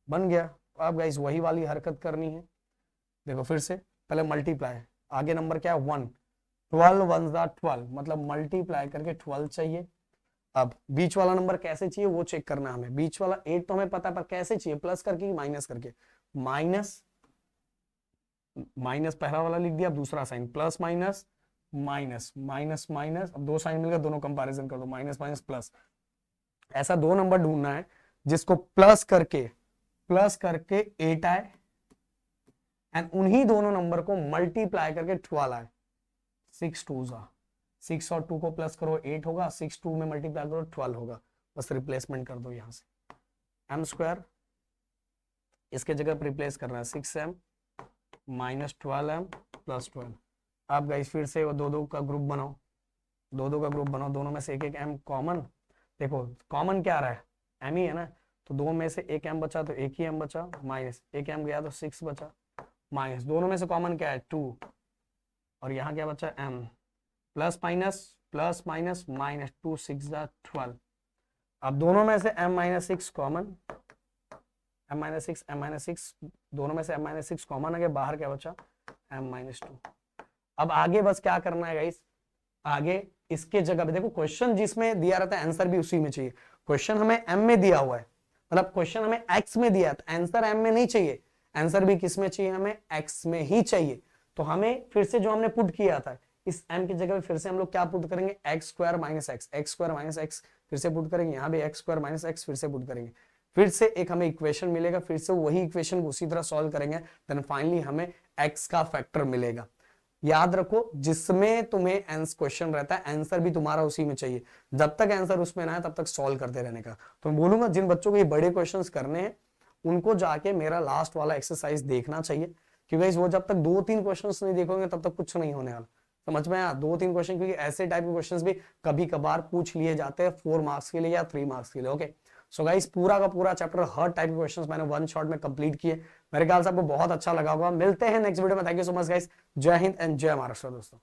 बन गया। अब गाइस वही वाली हरकत करनी है, देखो फिर से पहले मल्टीप्लाई, आगे नंबर क्या है 1, 12 1 जा 12, मतलब मल्टीप्लाई करके 12 चाहिए। अब बीच वाला नंबर कैसे चाहिए वो चेक करना है हमें, बीच वाला 8 तो हमें पता है, पर कैसे चाहिए, प्लस करके माइनस करके, माइनस माइनस पहला वाला लिख दिया, अब दूसरा sign, plus minus minus minus minus, अब दो साइन मिलकर दोनों कंपैरिजन कर दो, माइनस माइनस प्लस। ऐसा दो नंबर ढूंढना है जिसको प्लस करके 8 आए एंड उन्हीं दोनों नंबर को मल्टीप्लाई करके 12 आए, 6 2 जा 6 और 2 को प्लस करो 8 होगा, 6 2 में मल्टीप्लाई करो 12 होगा, बस रिप्लेसमेंट कर दो यहां से, m² इसके जगह पर रिप्लेस करना है 6m माइनस 12m प्लस 12। अब गाइस फिर से वो दो का ग्रुप बनाओ, दो का ग्रुप बनाओ, दोनों में से एक एक m कॉमन, देखो कॉमन क्या आ रहा है, m ही है ना, तो दो में से एक m बचा तो एक ही m बचा, माइनस एक m गया तो 6 बचा, माइनस दोनों में से कॉमन क्या है 2, और यहाँ क्या बचा m, प्लस माइनस माइनस 2 6 जा 12। अब दोनों में से m minus 6 common, m minus 6 दोनों में से m माइनस 6 कॉमन आ गया, बाहर क्या बचा m माइनस 2। अब आगे बस क्या करना है गाइस, आगे इसके जगह पे देखो, क्वेश्चन जिसमें दिया रहता है आंसर भी उसी में चाहिए, क्वेश्चन हमें m में दिया हुआ है, मतलब क्वेश्चन हमें x में दिया है, आंसर m में नहीं चाहिए, आंसर भी किस में चाहिए, हमें x में ही चाहिए। तो हमें फिर से जो हमने पुट किया था इस m की जगह फिर से हम लोग क्या पुट करेंगे, एक्स स्क्वायर माइनस एक्स फिर से पुट करेंगे, यहाँ भी एक्स स्क्वायर माइनस एक्स फिर से पुट करेंगे, फिर से एक हमें इक्वेशन मिलेगा, फिर से वही इक्वेशन को उसी तरह सॉल्व करेंगे, देन फाइनली हमें x का फैक्टर मिलेगा। याद रखो जिसमें तुम्हें क्वेश्चन रहता है आंसर भी तुम्हारा उसी में चाहिए, जब तक आंसर उसमें ना है तब तक सॉल्व करते रहने का। तो मैं बोलूंगा जिन बच्चों को ये बड़े क्वेश्चंस करने हैं उनको जाके मेरा लास्ट वाला एक्सरसाइज देखना चाहिए, क्योंकि वो जब तक 2-3 क्वेश्चंस नहीं देखोगे तब तक कुछ नहीं होने वाला। समझ में आया? 2-3 क्वेश्चन, क्योंकि ऐसे टाइप के क्वेश्चंस भी कभी कभार पूछ लिए जाते हैं 4 मार्क्स के लिए या 3 मार्क्स के लिए। ओके सो गाइस पूरा का पूरा चैप्टर हर टाइप के क्वेश्चंस मैंने वन शॉट में कंप्लीट किए। मेरे ख्याल से आपको बहुत अच्छा लगा होगा। मिलते हैं नेक्स्ट वीडियो में। Thank you so much guys. जय हिंद एंड जय महाराष्ट्र दोस्तों।